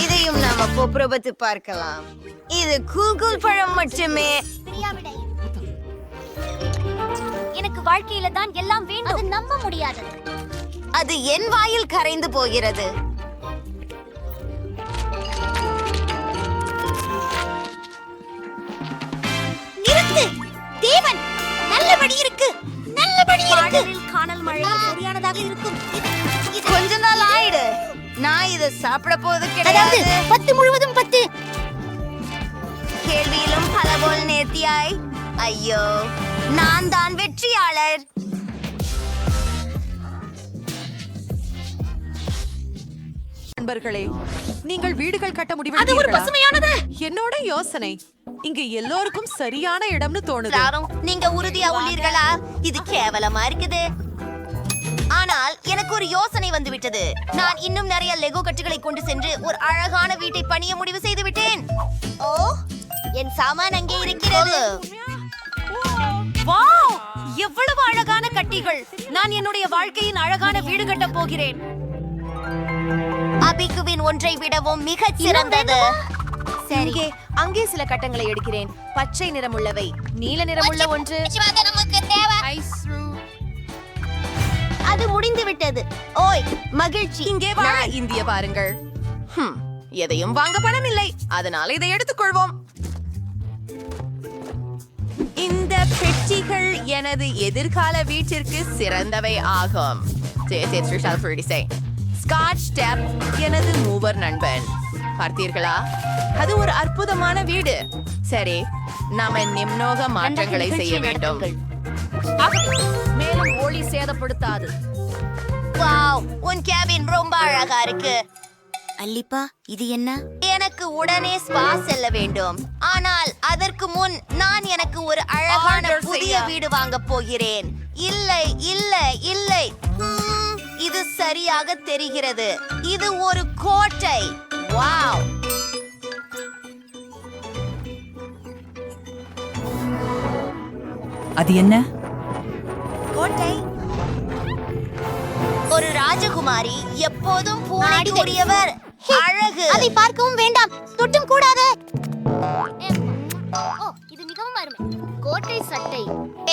இதையும் நாம பொப்ரபத்து பார்க்கலாம். இது கூகுள் பழம் மட்டுமே. எனக்கு வாழ்க்கையில தான் எல்லாம் வேண்டும். அது நம்ப முடியாது. அது என் வாயில் கரைந்து போகிறது. நிறுத்து தேவன். நல்லபடி இருக்கு, நல்லபடி இருக்கு. காணல் மழை சரியானதாக இருக்கும். கொஞ்ச நாள் ஆயிடு. நான் இதை சாப்பிட போவது கிடையாது. 10 முழுவதும் 10. கேள்வியிலும் பல போல் நேர்த்தியாய். ஐயோ, நான் தான் வெற்றியாளர். நண்பர்களே, நீங்கள் வீடுகள் கட்ட அது ஒரு முடிவெடுத்தீர்களா? பசுமையானது. என்னோட யோசனை இங்க எல்லோருக்கும் சரியான இடம்னு தோணுது. யாரும் நீங்க உறுதியா உள்ளீர்களா? இது கேவலமா இருக்குது. ஆனால் எனக்கு ஒரு யோசனை வந்து விட்டது. நான் இன்னும் நிறைய லெகோ கட்டுகளை கொண்டு சென்று ஒரு அழகான வீட்டை பணிய முடிவு செய்து விட்டேன். ஓ, என் சாமான் அங்கே இருக்கிறது. வாவ், எவ்வளவு அழகான கட்டிகள்! நான் என்னுடைய வாழ்க்கையின் அழகான வீடு கட்ட போகிறேன். அபிகுவின் ஒன்றை விடவும் மிகச் சிறந்தது. சரி, அங்கே சில கட்டங்களை எடுக்கிறேன். பச்சை நிறமுள்ளவை, நீல நிறமுள்ள ஒன்று. நமக்கு தேவை. அது முடிந்து விட்டது. ஓய், மகிழ்ச்சி. இங்கே வா, இந்திய பாருங்கள். எதையும் வாங்க பணம் இல்லை, அதனால இதை எடுத்துக்கொள்வோம். இந்த பெட்டிகள் எனது எதிர்கால வீட்டிற்கு சிறந்தவை ஆகும். ஸ்காட்ச் டேப் எனது மூவர் நண்பன். பார்த்தீர்களா? அது ஒரு அற்புதமான வீடு. சரி, நாம நிம்னோக மாற்றங்களை செய்ய வேண்டும். மேலும் ஒளி சேதப்படுத்தாது. வாவ், உன் கேபின் ரொம்ப அழகா இருக்கு. அல்லிப்பா, இது என்ன? எனக்கு உடனே ஸ்பா செல்ல வேண்டும். ஆனால் அதற்கு முன் நான் எனக்கு ஒரு அழகான புதிய வீடு வாங்க போகிறேன். இல்லை இல்லை இல்லை, இது சரியாக தெரிகிறது. இது ஒரு கோட்டை. வாவ், அது என்ன? கோட்டை. ஒரு ராஜகுமாரி, எப்போதும் பூனைக்குரியவர். அழகு. அதை பார்க்கவும் வேண்டாம், தொட்டும் கூடாது. ஓ, இது மிகவும் அருமை. கோட்டை சட்டை.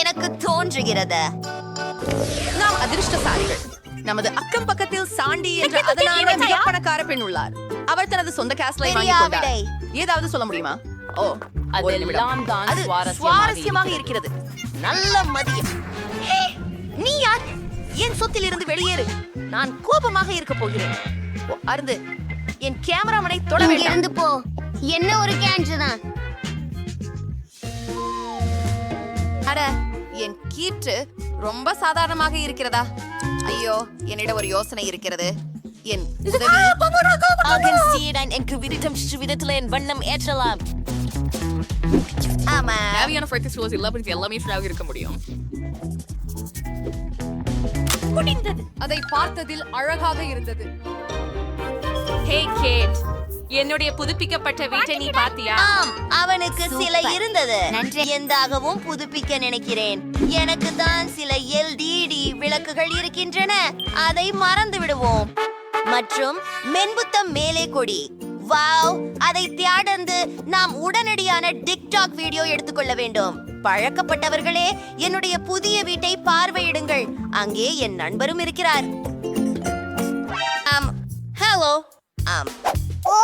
எனக்கு தோன்றுகிறது நாம் அதிர்ஷ்டசாலிகள். நமது அக்கம் பக்கத்தில் சாண்டி என்ற அதனால மிக பணக்கார பெண் உள்ளார். அவர் தனது சொந்த கேஸ்லை வாங்கி கொண்டார். ஏதாவது சொல்ல முடியுமா? ஓ, ஒரு நிமிடம். அது சுவாரஸ்யமாக இருக்கிறது. நல்ல மதியம். நீ யார்? என் சொத்தில் இருந்து வெளியேறு. நான் கோபமாக இருக்க போகிறேன். அருந்து, என் கேமராமனை தொட வேண்டாம். இருந்து போ. என்ன ஒரு கேன்ஜு தான். அட, என் கீற்று ரொம்ப சாதாரணமாக இருக்கிறதா? ஐயோ, என்னிடம் ஒரு யோசனை இருக்கிறது. என் வண்ணம் ஏற்றலாம். ஆமா, தேவையான ஃபைட்டர்ஸ் எல்லாமே ஃப்ராக் இருக்க முடியும். அதை பார்த்ததில் அழகாக இருந்தது. ஹே கேட், என்னுடைய புதுப்பிக்கப்பட்ட வீட்டை நீ பாத்தியா? ஆம், அவனுக்கு சில இருந்தது. எந்தாகவும் புதுப்பிக்க நினைக்கிறேன். எனக்கு தான் சில LED விளக்குகள் இருக்கின்றன. அதை மறந்து விடுவோம். மற்றும் மென்புத்தம் மேலே கொடி. வாவ், அதை தியாடந்து நாம் உடனடியான டிக்டாக் வீடியோ எடுத்துக்கொள்ள வேண்டும். பழக்கப்பட்டவர்களே, என்னுடைய புதிய வீட்டை பார்வையிடுங்கள். அங்கே என் நண்பரும் இருக்கிறார். ஹலோ. ஓ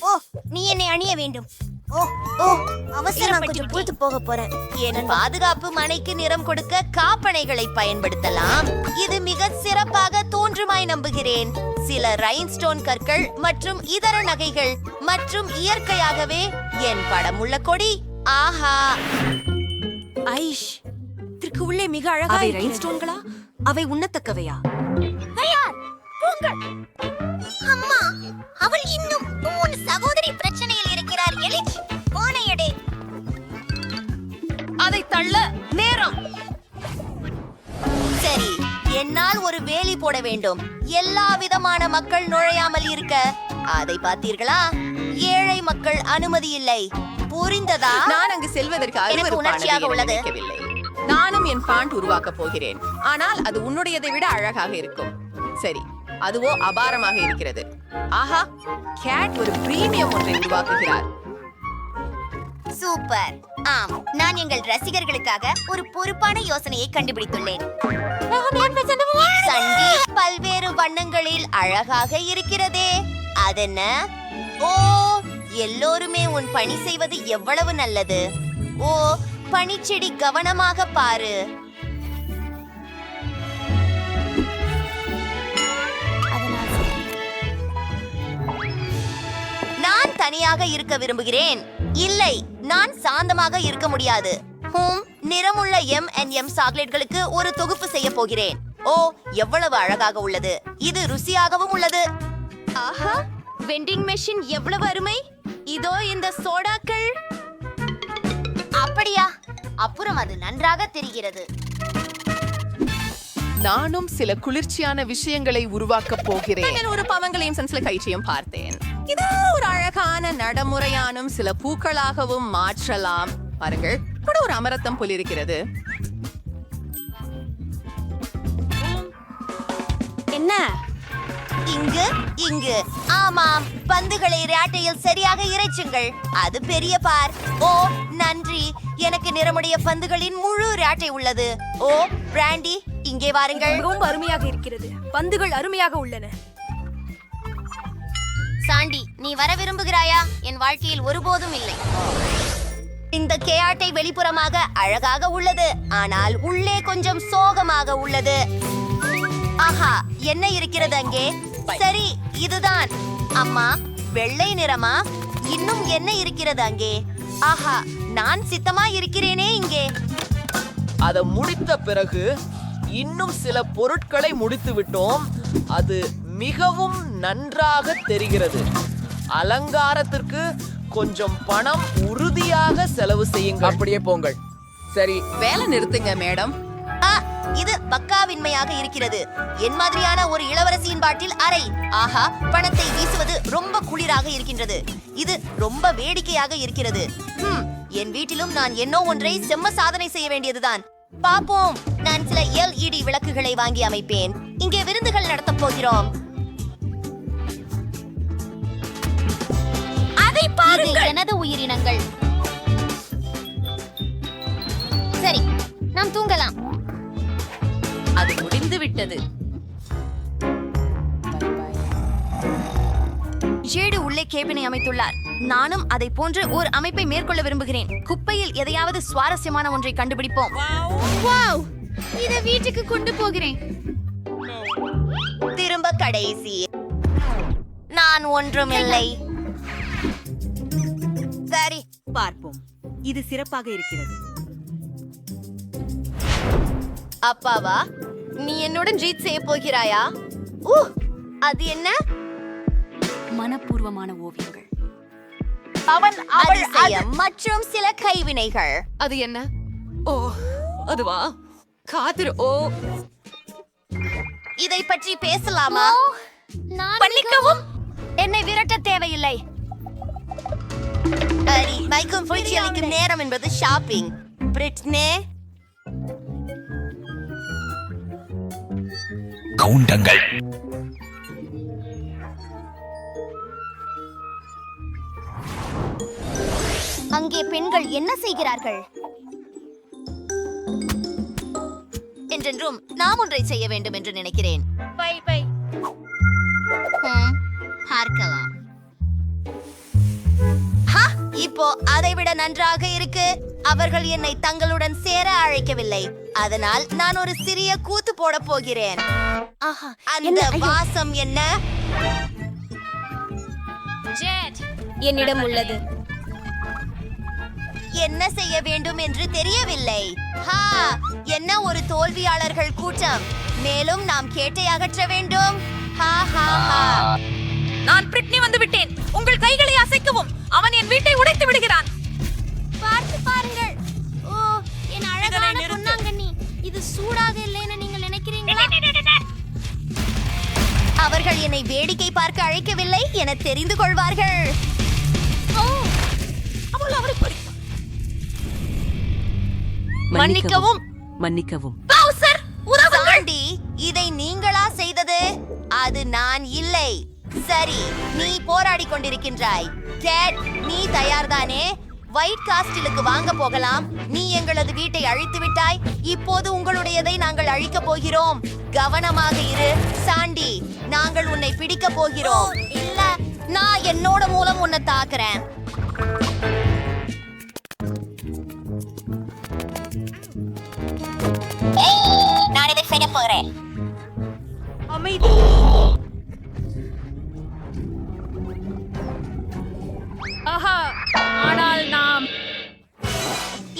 ஓ, நீ என்னை அணிய வேண்டும். ஓ ஓ, அவசரம், கொஞ்சம் பொறுத்து போக போறேன். என் பாதுகாப்பு மனைக்கு நிறம் கொடுக்க காப்பனைகளை பயன்படுத்தலாம். இது மிக சிறப்பாக தோன்றுமாய் நம்புகிறேன். சில ரைன்ஸ்டோன் கற்கள் மற்றும் இதர நகைகள் மற்றும் இயற்கையாகவே என் படம் உள்ள கொடி. ஆஹா, ஐஷ், இதற்கு உள்ளே மிக அழகா ரைன்ஸ்டோன்களா? அவை உண்ணத்தக்கவையா? அம்மா, அவள் இன்னும் உன் சகோதரி பிரச்சனையில் இருக்கிறார். எலிச், போனை எடு. அதை தள்ள நேரம். சரி, என்னால் ஒரு வேலி போட வேண்டும். எல்லா விதமான மக்கள் நுழையாமல் இருக்க. அதை பார்த்தீர்களா? ஏழை மக்கள் அனுமதி இல்லை. புரிந்ததா? நான் அங்கு செல்வதற்கு எனக்கு உணர்ச்சியாக அருவருப்பானது என உள்ளது. நினைக்கவில்லை. நானும் என் பாண்ட் உருவாக்கப் போகிறேன், ஆனால் அது உன்னுடையதை விட அழகாக இருக்கும். சரி, அதுவோ அபாரமாக இருக்கிறது. ஆஹா, கேட் ஒரு பிரீமியம் ஒன்றை உருவாக்குகிறார். சூப்பர். ஆம், நான் எங்கள் ரசிகர்களுக்காக ஒரு பொறுப்பான யோசனையை கண்டுபிடித்துள்ளேன். சண்டி பல்வேறு வண்ணங்களில் அழகாக இருக்கிறதே, அதென்ன? ஓ, எல்லோருமே உன் பணி செய்வது எவ்வளவு நல்லது. ஓ, பனிச்செடி கவனமாக பாரு. நான் தனியாக இருக்க விரும்புகிறேன். இல்லை, நான் சாந்தமாக இருக்க முடியாது. நிறமுள்ள M&M சாக்லேட்களுக்கு ஒரு தொகுப்பு செய்ய போகிறேன். ஓ, எவ்வளவு அழகாக உள்ளது. இது ருசியாகவும் உள்ளது. ஆஹா, வெண்டிங் மெஷின் எவ்வளவு அருமை. இதோ இந்த சோடாக்கள். அப்படியா? அப்புறம் அது நன்றாக தெரிகிறது. நானும் சில குளிர்ச்சியான விஷயங்களை உருவாக்கப் போகிறேன். நான் ஒரு பவங்களையும் சில கயிற்றையும் பார்த்தேன். இது ஒரு அழகான நடைமுறையானும் சில பூக்களாகவும் மாற்றலாம். பாருங்கள், கூட ஒரு அமரத்தம் போல் இருக்கிறது. என்ன இங்கு இங்கு? ஆமாம், பந்துகளை ராட்டையில் சரியாக இறைச்சுங்கள். அது பெரிய பார். ஓ, நன்றி. எனக்கு நிறமுடைய பந்துகளின் முழு ராட்டை உள்ளது. ஓ, பிராண்டி, இங்கே வாருங்கள். மிகவும் அருமையாக இருக்கிறது. பந்துகள் அருமையாக உள்ளன. சாண்டி, நீ வர விரும்புகிறாயா? என் வாழ்க்கையில் ஒருபோதும் இல்லை. இந்த கேஆட்டை வெளிப்புறமாக அழகாக உள்ளது, ஆனால் உள்ளே கொஞ்சம் சோகமாக உள்ளது. ஆஹா, என்ன இருக்கிறது அங்கே? சரி, இதுதான். அம்மா, வெள்ளை நிறமா? இன்னும் என்ன இருக்கிறது அங்கே? ஆஹா, நான் சித்தமா இருக்கிறேனே இங்கே. அதை முடித்த பிறகு இன்னும் சில பொருட்களை முடித்து விட்டோம். அது மிகவும் நன்றாக தெரிகிறது. அலங்காரத்திற்கு கொஞ்சம் பணம் உறுதியாக செலவு செய்யுங்கள். அப்படியே போங்கள். சரி, வேலை நிறுத்துங்க மேடம். இது பக்காவின்மையாக இருக்கிறது. என் மாதிரியான ஒரு இளவரசியின் பாட்டில் அறை. ஆஹா, பணத்தை வீசுவது ரொம்ப குளிராக இருக்கின்றது. இது ரொம்ப வேடிக்கையாக இருக்கிறது. என் வீட்டிலும் நான் என்னோ ஒன்றை செம்ம சாதனை செய்ய வேண்டியதுதான். பாப்போம். நான் சில LED விளக்குகளை வாங்கி அமைப்பேன். இங்கே விருந்துகள் நடத்தப் போகிறோம். அதை பாருங்கள். எனது உயிரினங்கள். சரி, நாம் தூங்கலாம். அது முடிந்து விட்டது. ஜேடு உள்ளே கேபினை அமைத்துள்ளார். நானும் அதை போன்ற ஒரு அமைப்பை மேற்கொள்ள விரும்புகிறேன். குப்பையில் எதையாவது சுவாரஸ்யமான ஒன்றை கண்டுபிடிப்போம். வாவ், இதை வீட்டுக்கு கொண்டு போகிறேன். திரும்ப கடைசி. நான் ஒன்றுமில்லை. சரி, பார்ப்போம். இது சிறப்பாக இருக்கிறது. அப்பாவா, நீ என்னுடன் ஜீட் செய்ய போகிறாயா? அது என்ன? மனப்பூர்வமான ஓவியங்கள். அதிசயம் மற்றும் சில கைவினைகள். அது என்ன? ஓ, அதுவா? காதிர். ஓ, இதை பற்றி பேசலாமா? பண்ணிக்கவும். என்னை விரட்ட தேவையில்லை. சரி, மைக்கும் பூச்சி அளிக்கும் நேரம் என்பது ஷாப்பிங். பிரிட்னே, கவுண்டங்கள். அங்கே பெண்கள் என்ன செய்கிறார்கள்? என்றென்றும் நாம் ஒன்றை செய்ய வேண்டும் என்று நினைக்கிறேன். பார்க்கலாம். இப்போ அதைவிட நன்றாக இருக்கு. அவர்கள் என்னை தங்களுடன் சேர அழைக்கவில்லை, அதனால் நான் ஒரு சிறிய கூத்து போட போகிறேன். அந்த வாசம் என்ன? என்னிடம் உள்ளது. என்ன செய்ய வேண்டும் என்று தெரியவில்லை. என்ன ஒரு தோல்வியாளர்கள் கூட்டம். மேலும் நாம் கேட்டை அகற்ற வேண்டும். நான் பிரிட்னி வந்து விட்டேன். உங்கள் கைகளை அசைக்கவும். அவன் என் வீட்டை உடைத்து விடுகிறான். பார்த்து பாருங்கள். ஓ, சூடாக இல்லைன்னு நீங்கள் நினைக்கிறீங்களா? அவர்கள் என்னை வேடிக்கை பார்க்க அழைக்கவில்லை என தெரிந்து கொள்வார்கள். மன்னிக்கவும் மன்னிக்கவும். சாண்டி, இதை நீங்களா செய்தது? அது நான் இல்லை. சரி, நீ போராடி கொண்டிருக்கின்றாய். டேட், நீ தயார்தானே? ஒயிட் காஸ்டிலுக்கு வாங்க போகலாம். நீ எங்களது வீட்டை அழித்து விட்டாய். இப்போது உங்களுடையதை நாங்கள் அழிக்கப் போகிறோம். கவனமாக இரு சாண்டி, நாங்கள் உன்னை பிடிக்க போகிறோம். இல்ல, நான் என்னோட மூலம் உன்னை தாக்குறேன். நான் இதை செய்ய போகிறேன். அமைதி. ஆஹா, ஆனால் நாம்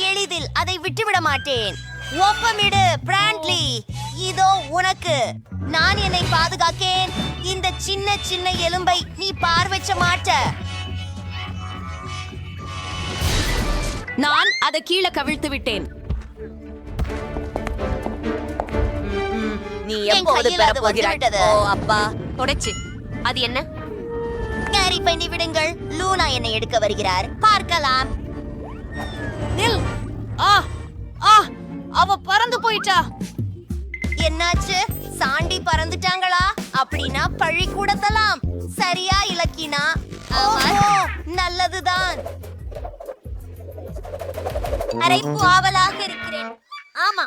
எளிதில் அதை விட்டுவிட மாட்டேன். ஒப்பமிடு பிராண்ட்லி, இதோ உனக்கு. நான் என்னை பாதுகாக்கேன். இந்த சின்ன சின்ன எலும்பை நீ பார்வைச்ச மாட்ட. நான் அதை கீழே கவிழ்த்து விட்டேன். நீ எப்போது பெறப் போகிறாய்? ஓ அப்பா, தொடச்சு. அது என்ன? கேரி பண்ணி விடுங்கள். லூனா என்னை எடுக்க வருகிறார். பார்க்கலாம். நில். ஆ ஆ, அவ பறந்து போயிட்டா. என்னாச்சு? சாண்டி பறந்துட்டாங்களா? அப்படின்னா பழி கூடத்தலாம். சரியா இலக்கினா? நல்லதுதான். அரைப்பு ஆவலாக இருக்கிறேன். ஆமா,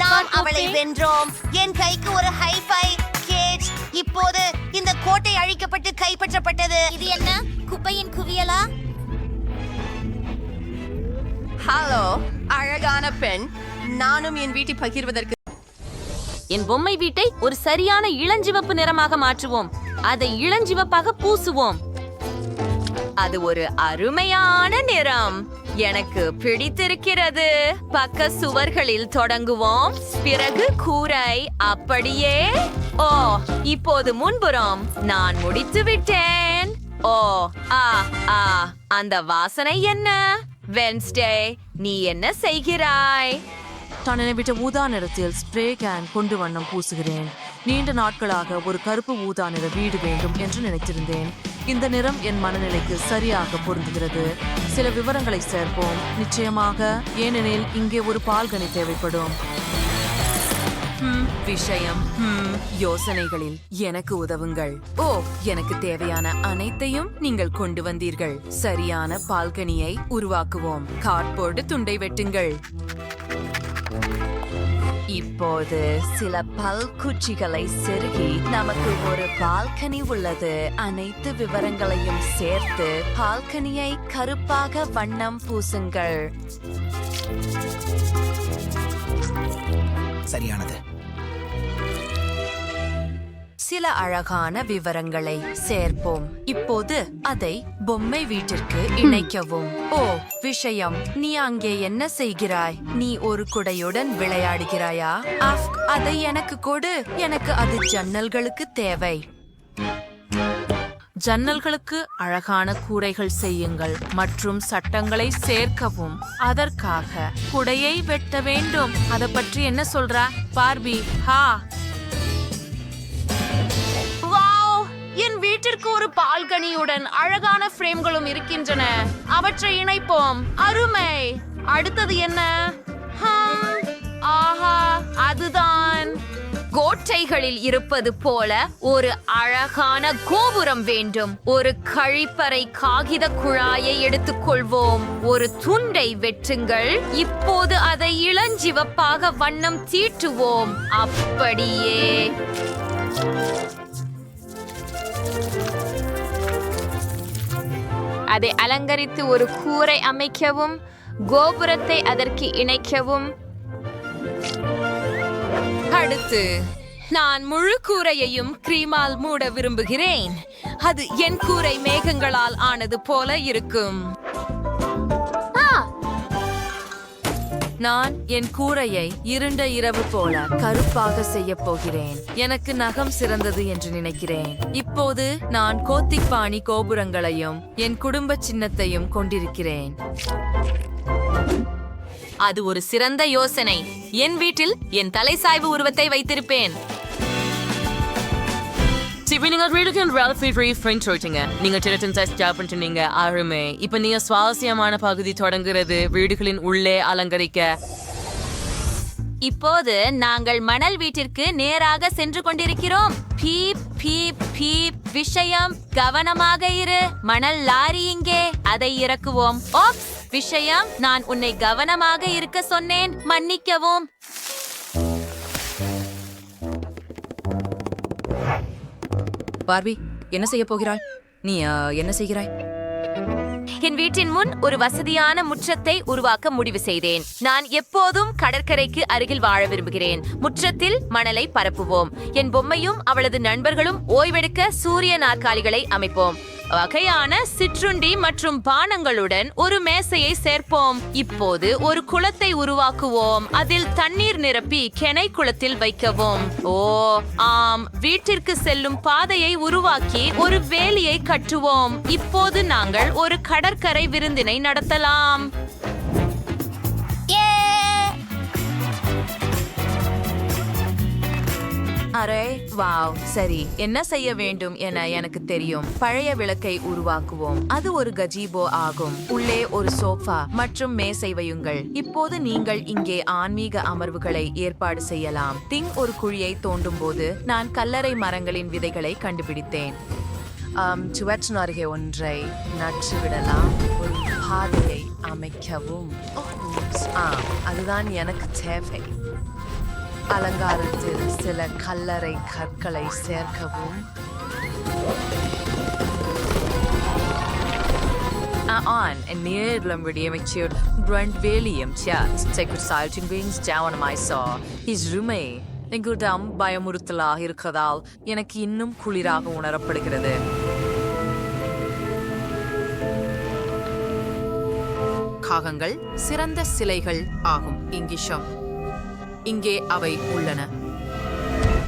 நாம் அவளை வென்றோம். என் கைக்கு ஒரு ஹைஃபை கேஜ். இப்போது இந்த கோட்டை அழிக்கப்பட்டு கைப்பற்றப்பட்டது. இது என்ன, குப்பையின் குவியலா? ஹலோ அழகான பெண், நானும் என் வீட்டை பகிர்வதற்கு என் பொம்மை வீட்டை ஒரு சரியான இளஞ்சிவப்பு நிறமாக மாற்றுவோம். அதை இளஞ்சிவப்பாக பூசுவோம். அது ஒரு அருமையான நிறம். எனக்கு பிடித்திருக்கிறது. பக்க சுவர்களில் தொடங்குவோம், பிறகு கூரை, அப்படியே. ஓ, இப்போது முன்புறம். நான் முடித்து விட்டேன். ஓ, ஆ ஆ, அந்த வாசனை என்ன? வென்ஸ்டே, நீ என்ன செய்கிறாய்? நான் விட்ட ஊதா நிறத்தில் ஸ்ப்ரே கேன் கொண்டு வண்ணம் பூசுகிறேன். நீண்ட நாட்களாக ஒரு கருப்பு ஊதா நிற வீடு வேண்டும் என்று நினைத்திருந்தேன். இந்த நிறம் என் மனநிலைக்கு சரியாக பொருந்துகிறது. சில விவரங்களை சேர்ப்போம். நிச்சயமாக, ஏனெனில் இங்கே ஒரு பால்கனி தேவைப்படும். விஷயம் யோசனைகளில் எனக்கு உதவுங்கள். ஓ, எனக்கு தேவையான அனைத்தையும் நீங்கள் கொண்டு வந்தீர்கள். சரியான பால்கனியை உருவாக்குவோம். கார்ட்போர்டு துண்டை வெட்டுங்கள். இப்போது சில பல்குச்சிகளை செருகி நமக்கு ஒரு பால்கனி உள்ளது. அனைத்து விவரங்களையும் சேர்த்து பால்கனியை கருப்பாக வண்ணம் பூசுங்கள். சரியானது. சில அழகான விவரங்களை சேர்ப்போம். இப்போது அதை பொம்மை வீட்டிற்கு இணைக்கவும். ஓ, விஷயம், நீ அங்கே என்ன செய்கிறாய்? நீ ஒரு குடையுடன் விளையாடுகிறாயா? அதை எனக்கு கொடு. எனக்கு அது ஜன்னல்களுக்கு தேவை. ஜன்னல்களுக்கு அழகான கூரைகள் செய்யுங்கள் மற்றும் சட்டங்களை சேர்க்கவும். அதற்காக குடையை வெட்ட வேண்டும். அதை பற்றி என்ன சொல்ற பார்பி? ஹா, என் வீட்டிற்கு ஒரு பால்கனியுடன் அழகான ஃப்ரேம்களும் இருக்கின்றன. அவற்றை இணைப்போம். அருமை. அடுத்தது என்ன? ஆஹா, அதுதான். கோட்டைகளில் இருப்பது போல ஒரு அழகான கோபுரம் வேண்டும். ஒரு கழிப்பறை காகித குழாயை எடுத்துக்கொள்வோம். ஒரு துண்டை வெட்டுங்கள். இப்போது அதை இளஞ்சிவப்பாக வண்ணம் தீட்டுவோம். அப்படியே. அதை அலங்கரித்து ஒரு கூரை அமைக்கவும். கோபுரத்தை அதற்கு இணைக்கவும். அடுத்து நான் முழு கூரையையும் கிரீமால் மூட விரும்புகிறேன். அது என் கூரை மேகங்களால் ஆனது போல இருக்கும். நான் என் கூரையை இருண்ட இரவு போல கருப்பாக செய்ய போகிறேன். எனக்கு நகம் சிறந்தது என்று நினைக்கிறேன். இப்போது நான் கோத்திக் பாணி கோபுரங்களையும் என் குடும்ப சின்னத்தையும் கொண்டிருக்கிறேன். அது ஒரு சிறந்த யோசனை. என் வீட்டில் என் தலைசாய்வு உருவத்தை வைத்திருப்பேன். நீங்கள் வீடுக்கு ஃப்ரெண்ட் சொல்லிட்டீங்க. நீங்க பண்ணிட்டீங்க. அருமை. இப்ப நீங்க சுவாரஸ்யமான பகுதி தொடங்குறது. வீடுகளின் உள்ளே அலங்கரிக்க. இப்போது நாங்கள் மணல் வீட்டிற்கு நேராக சென்று கொண்டிருக்கிறோம். Beep beep beep. விஷயம், கவனமாக இரு. மணல் லாரி இங்கே. அதை இறக்குவோம். ஓப்ஸ், விஷயம், நான் உன்னை கவனமாக இருக்க சொன்னேன். மன்னிக்கவும். பார்பி, என்ன செய்ய போகிறாய்? நீ என்ன செய்கிறாய்? என் வீட்டின் முன் ஒரு வசதியான முற்றத்தை உருவாக்க முடிவு செய்தேன். நான் எப்போதும் கடற்கரைக்கு அருகில் வாழ விரும்புகிறேன். முற்றத்தில் மணலை பரப்புவோம். என் பொம்மையும் அவளது நண்பர்களும் ஓய்வெடுக்க சூரிய நாற்காலிகளை அமைப்போம். வகையான சிற்றுண்டி மற்றும் பானங்களுடன் ஒரு மேசையை சேர்ப்போம். இப்போது ஒரு குளத்தை உருவாக்குவோம். அதில் தண்ணீர் நிரப்பி கெனை குளத்தில் வைக்கவும். ஓ ஆம், வீட்டிற்கு செல்லும் பாதையை உருவாக்கி ஒரு வேலியை கட்டுவோம். இப்போது நாங்கள் ஒரு கடற்கரை விருந்தினை நடத்தலாம். அரே வாவ், சரி, என்ன செய்ய வேண்டும் என எனக்கு தெரியும். பழைய விளக்கை உருவாக்குவோம். அது ஒரு கஜீபோ ஆகும். உள்ளே ஒரு சோஃபா மற்றும் மேசை வையுங்கள். இப்போது நீங்கள் இங்கே ஆன்மீக அமர்வுகளை ஏற்பாடு செய்யலாம். ஒரு குழியை தோண்டும் போது நான் கல்லறை மரங்களின் விதைகளை கண்டுபிடித்தேன். அருகே ஒன்றை நட்டுவிடலாம். ஒரு பாதையை அமைக்கவும். அதுதான் எனக்கு தேவை. அலங்காரத்தில் சில கல்லறை கற்களை சேர்க்கவும். En nedlem redeemiktur Brent William chat take salting wings down on my saw. His roommate எங்குடம் பயமுறுத்தலாக இருக்கதால் எனக்கு இன்னும் குளிராக உணரப்படுகிறது. காகங்கள் சிறந்த சிலைகள் ஆகும். இங்கிஷம் இங்கே அவை உள்ளன.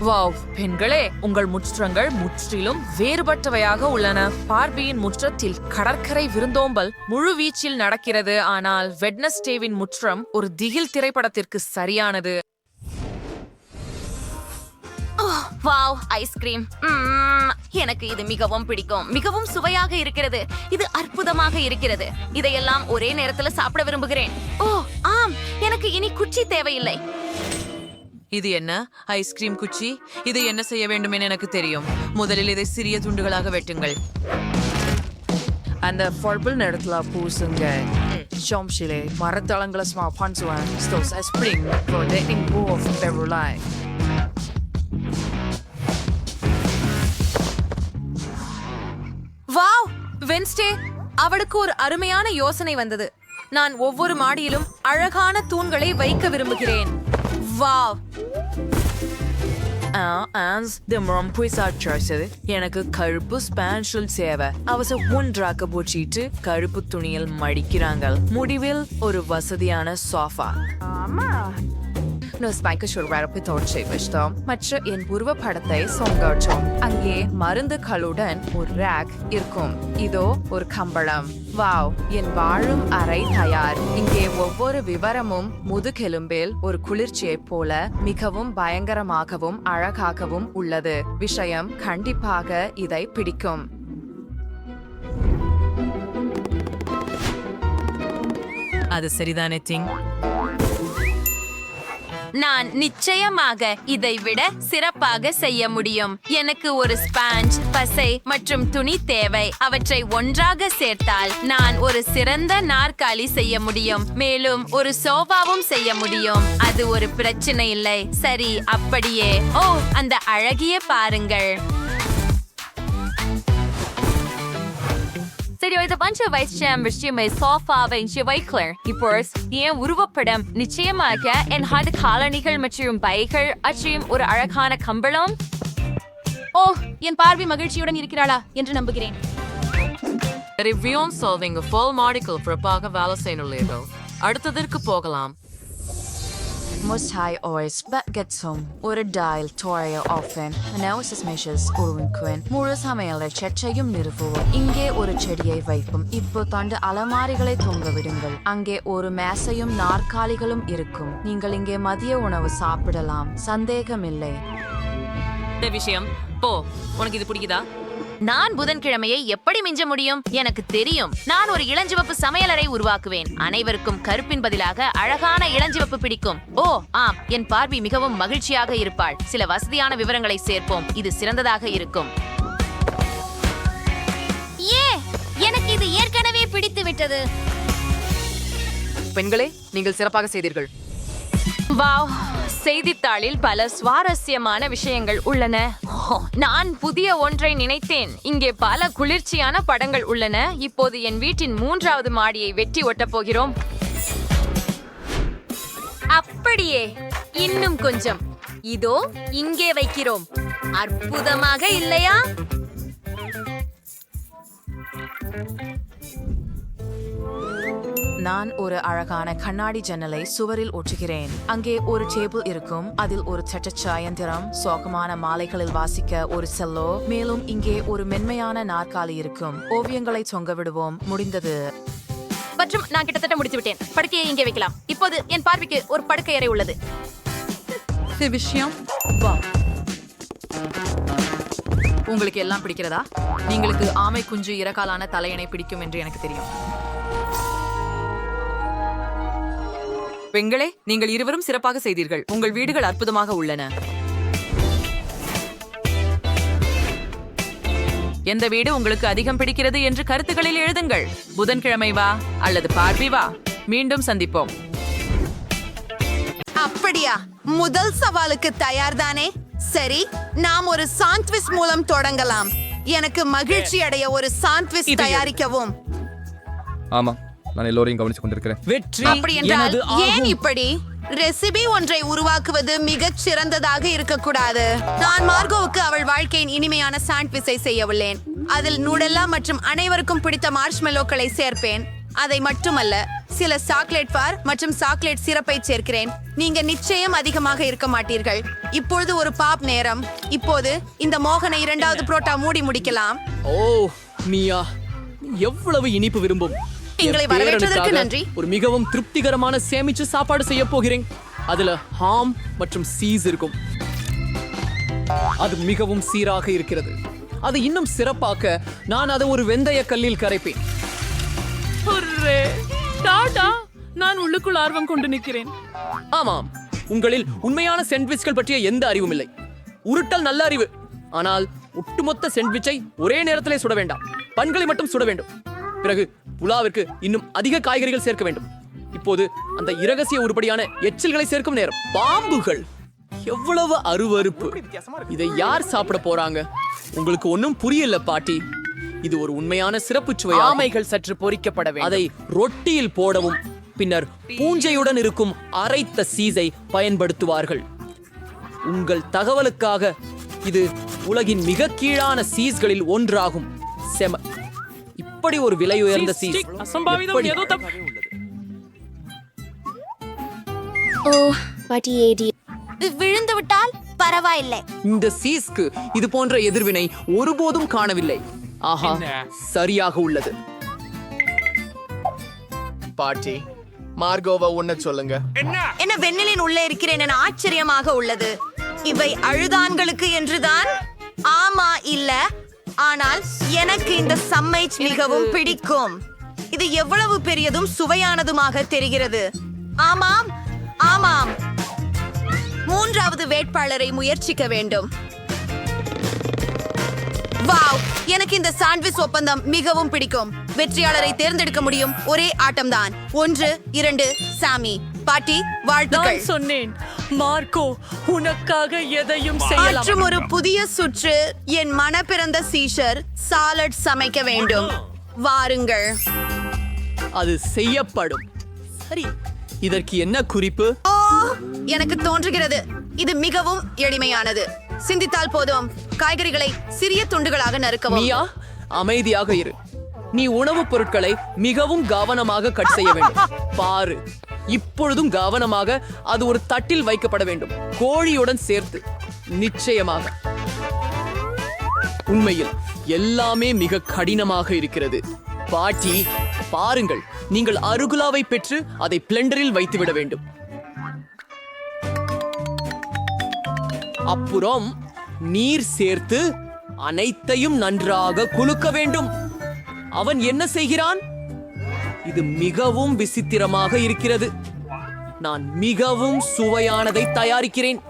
வாவ், பெண்களே, உங்கள் முற்றங்கள் முற்றிலும் வேறுபட்டவையாக உள்ளன. பார்பியின் முற்றத்தில் கடற்கரை விருந்தோம்பல் முழு வீச்சில் நடக்கிறது. ஆனால் வெட்னஸ்டேவின் முற்றம் ஒரு திகில் திரைப்படத்திற்கு சரியானது. Wow, ice cream. எனக்கு இது மிகவும் பிடிக்கும். மிகவும் சுவையாக இருக்கிறது. இது அற்புதமாக இருக்கிறது. இதையெல்லாம் ஒரே நேரத்தில் சாப்பிட விரும்புகிறேன். ஓ ஆம், எனக்கு இனி குச்சி தேவையில்லை. இது என்ன? ஐஸ்கிரீம் குச்சி. இது என்ன செய்ய வேண்டும் என எனக்கு தெரியும். முதலில் இதை சிறிய துண்டுகளாக வெட்டுங்கள். அந்த பர்பிள் நேரத்துல பூசுங்க. ஜம்ஷிலே மரத்தளங்களை ஸ்மா பன்சுவான் ஸ்டோஸ் ஸ்ப்ரிங் ஃபார் டேட்டிங் போ ஆஃப் பெவர்லை. வாவ், வென்ஸ்டே, அவளுக்கு ஒரு அருமையான யோசனை வந்தது. நான் ஒவ்வொரு மாடியிலும் அழகான தூண்களை வைக்க விரும்புகிறேன். வாவ், எனக்கு கருப்பு ஸ்பான்ஷல் சேவை. அவச ஒன்றாக்க போச்சிட்டு கருப்பு துணியில் மடிக்கிறாங்க. முடிவில் ஒரு வசதியான சோஃபா. மற்ற என் உருவப்படத்தை சொங்கட்டும். அங்கே மருந்துகளுடன் ஒரு ரேக் இருக்கும். இதோ ஒரு கம்பளம். வாவ், என் வாழும் அறை தயார். இங்கே ஒவ்வொரு விவரமும் முதுகெலும்பில் ஒரு குளிர்ச்சியை போல மிகவும் பயங்கரமாகவும் அழகாகவும் உள்ளது. விஷயம் கண்டிப்பாக இதை பிடிக்கும். அது சரிதானே திங்? நான் நிச்சயமாக இதை விட சிறப்பாக செய்ய முடியும். எனக்கு ஒரு ஸ்பாஞ்ச், பசை மற்றும் துணி தேவை. அவற்றை ஒன்றாக சேர்த்தால் நான் ஒரு சிறந்த நாற்காலி செய்ய முடியும். மேலும் ஒரு சோஃபாவும் செய்ய முடியும். அது ஒரு பிரச்சனை இல்லை. சரி, அப்படியே. ஓ, அந்த அழகிய பாருங்கள். சரி, ஒரு பஞ்ச வைச்சம் விஷயமே சோஃபாவை வைக்கலர். இப்போ என் உருவப்படம் நிச்சயமாக என் ஹார்ட் காலணிகள் மற்றும் பைகள் அச்சையும் ஒரு அழகான கம்பளம். ஓ, என் பார்வை மகிழ்ச்சியுடன் இருக்கிறாளா என்று நம்புகிறேன். ரிவ்யூன் சால்விங் ஃபுல் மாடிக்கல் பிறப்பாக வேலை செய்யணும். அடுத்ததற்கு போகலாம். muss high oils Baguetzum ஒரு dial Torio offen analysis measures உருவிக்குவேன் முழு சமையலை சர்ச்சையும் நிறுவுவோம் இங்கே ஒரு செடியை வைப்போம் இப்போ தண்டு அலமாரிகளை தொங்க விடுங்கள் அங்கே ஒரு மேசையும் நாற்காலிகளும் இருக்கும் நீங்கள் இங்கே மதிய உணவு சாப்பிடலாம் சந்தேகமில்லை இந்த விஷயம் போ உனக்கு இது பிடிக்குதா நான் புதன்கிழமையை எப்படி மிஞ்ச முடியும் எனக்கு தெரியும் நான் ஒரு இளஞ்சிவப்பு சமையலறை உருவாக்குவேன் அனைவருக்கும் கருப்பின் பதிலாக அழகான இளஞ்சிவப்பு பிடிக்கும் ஓ ஆம் என் பார்வை மிகவும் மகிழ்ச்சியாக இருப்பாள் சில வசதியான விவரங்களை சேர்ப்போம் இது சிறந்ததாக இருக்கும் எனக்கு இது ஏற்கனவே பிடித்து விட்டது பெண்களே நீங்கள் சிறப்பாக செய்தீர்கள் வாவ் செய்தித்தாளில் பல சுவாரஸ்யமான விஷயங்கள் உள்ளன நான் புதிய ஒன்றை நினைத்தேன் இங்கே பல குளிர்ச்சியான படங்கள் உள்ளன இப்போது என் வீட்டின் 3வது மாடியை வெட்டி ஒட்டப் போகிறோம் அப்படியே இன்னும் கொஞ்சம் இதோ இங்கே வைக்கிறோம் அற்புதமாக இல்லையா நான் ஒரு அழகான கண்ணாடி ஜன்னலை சுவரில் ஒட்டுகிறேன் அங்கே ஒரு டேபிள் இருக்கும் அதில் ஒரு சட்டச்சாயந்திரம் சோகமான மாலைகளில் வாசிக்க ஒரு செல்லோ மேலும் இங்கே ஒரு மென்மையான நாற்காலி இருக்கும் ஓவியங்களை தொங்க விடுவோம் முடிந்தது மற்றும் நான் கிட்டத்தட்ட முடித்து விட்டேன் படுக்கையை இங்கே வைக்கலாம் இப்போது என் பார்வைக்கு ஒரு படுக்கை அறை உள்ளது விஷயம் வா உங்களுக்கு எல்லாம் பிடிக்கிறதா நீங்களுக்கு ஆமை குஞ்சு இறக்காலான தலையணை பிடிக்கும் என்று எனக்கு தெரியும் பெண்களே நீங்கள் இருவரும் சிறப்பாக செய்தீர்கள் உங்கள் வீடுகள் அற்புதமாக உள்ளன எந்த வீடு உங்களுக்கு அதிகம் பிடிக்கிறது என்று கருத்துக்களில் எழுதுங்கள் புதன்கிழமை வா அல்லது பார்வி வா மீண்டும் சந்திப்போம் அப்படியா முதல் சவாலுக்கு தயார்தானே சரி நாம் ஒரு சாண்ட்விச் மூலம் தொடங்கலாம் எனக்கு மகிழ்ச்சி அடைய ஒரு சாண்ட்விச் தயாரிக்கவும் ஆமா நான் எல்லோரையும் கவனித்துக் கொண்டிருக்கிறேன் வெற்றி அப்படி என்றால் ஏன் இப்படி ரெசிபி ஒன்றை உருவாக்குவது மிகச் சிறந்ததாக இருக்கக்கூடாது நான் மார்கோவுக்கு அவள் வாழ்க்கையின் இனிமையான சாண்ட்விச்சை செய்ய உள்ளேன் அதில் நூடெல்லா மற்றும் அனைவருக்கும் பிடித்த மார்ஷ்மெல்லோக்களை சேர்ப்பேன் அதை மட்டுமல்ல சில சாக்லேட் பார் மற்றும் சாக்லேட் சிரப்பை சேர்க்கிறேன் நீங்க நிச்சயம் அதிகமாக இருக்க மாட்டீர்கள் இப்பொழுது ஒரு பாப் நேரம் இப்போது இந்த மோகனை 2வது புரோட்டா மூடி முடிக்கலாம் ஓ மியா எவ்வளவு இனிப்பு விரும்பும் எங்களை வரவேற்றதற்கு நன்றி ஒரு மிகவும் திருப்திகரமான சேமிச்சு சாப்பாடு செய்ய போகிறேன் அதுல ஹாம் மற்றும் சீஸ் இருக்கும் அது மிகவும் சீராக இருக்கிறது அது இன்னும் சிறப்பாக்க நான் அதை ஒரு வெந்தய கல்லில் கரைப்பேன் நான் உள்ளுக்குள் ஆர்வம் கொண்டு நிற்கிறேன் ஆமாம் உங்களில் உண்மையான சாண்ட்விச்கள் பற்றிய எந்த அறிவும் இல்லை உருட்டல் நல்ல அறிவு ஆனால் ஒட்டுமொத்த சாண்ட்விச்சை ஒரே நேரத்திலே சுட வேண்டாம் பன்களை மட்டும் சுட வேண்டும் பிறகு புலாவிற்கு இன்னும் அதிக காய்கறிகள் சேர்க்க வேண்டும் இப்போது அந்த இரகசிய உருப்படியான எச்சில்களை சேர்க்கும் நேரம் பாம்புகள் எவ்வளவு அருவருப்பு இதை யார் சாப்பிட போறாங்க உங்களுக்கு ஒன்னும் புரியல பாட்டி இது ஒரு உண்மையான சிறப்பு சுவை ஆமைகள் சற்று பொரிக்கப்பட வேண்டும் அதை ரொட்டியில் போடவும் பின்னர் பூஞ்சையுடன் இருக்கும் அரைத்த சீஸை பயன்படுத்துவார்கள் உங்கள் தகவலுக்காக இது உலகின் மிக கீழான சீஸ்களில் ஒன்றாகும் செம இப்படி ஒரு விலை உயர்ந்த சீஸ் அசம்பாவிதம் ஏதோ விழுந்து விட்டால் பரவாயில்லை இந்த சீஸ்க்கு இது போன்ற எதிர்வினை ஒருபோதும் காணவில்லை ஆஹா சரியாக உள்ளது பாட்டி மார்கோவா உன்ன சொல்லுங்க என்ன வெண்ணிலின் உள்ளே இருக்கிறேன் என ஆச்சரியமாக உள்ளது இவை அழுதான்களுக்கு என்றுதான் ஆமா இல்ல ஆனால் எனக்கு இந்த சம்மைச் மிகவும் பிடிக்கும் இது எவ்வளவு பெரியதும் சுவையானதுமாக தெரிகிறது ஆமாம் ஆமாம் 3வது வேட்பாளரை முயற்சிக்க வேண்டும் வாவ் எனக்கு இந்த சாண்ட்விச் ஒப்பந்தம் மிகவும் பிடிக்கும் வெற்றியாளரை தேர்ந்தெடுக்க முடியும் ஒரே ஆட்டம்தான் 1 2 சாமி பாட்டி வாழ்த்துக்கள் சொன்னேன் மார்க்கோ உனக்காக எதையும் செய்யலாம் மற்றும் ஒரு புதிய சுற்று என் மனப்பிறந்த சீஷர் சாலட் சமைக்க வேண்டும் வாருங்கள் அது செய்யப்படும் சரி இதற்கு என்ன குறிப்பு ஓ எனக்கு தோன்றுகிறது இது மிகவும் எளிமையானது சிந்தித்தால் போதும் காய்கறிகளை சிறிய துண்டுகளாக நறுக்கவும் மியா அமைதியாக இரு நீ உணவுப் பொருட்களை மிகவும் கவனமாக கட் செய்ய வேண்டும் பாரு இப்பொழுதும் கவனமாக அது ஒரு தட்டில் வைக்கப்பட வேண்டும், கோழியுடன் சேர்த்து. நிச்சயமாக. உண்மையில் எல்லாமே மிக கடினமாக இருக்கிறது. பாட்டி, பாருங்கள், நீங்கள் அருகுலாவை பெற்று அதை பிளெண்டரில் வைத்துவிட வேண்டும். அப்புறம் நீர் சேர்த்து அனைத்தையும் நன்றாக குலுக்க வேண்டும். அவன் என்ன செய்கிறான்? இது மிகவும் விசித்திரமாக இருக்கிறது. நான் மிகவும் சுவையானதை தயாரிக்கிறேன்.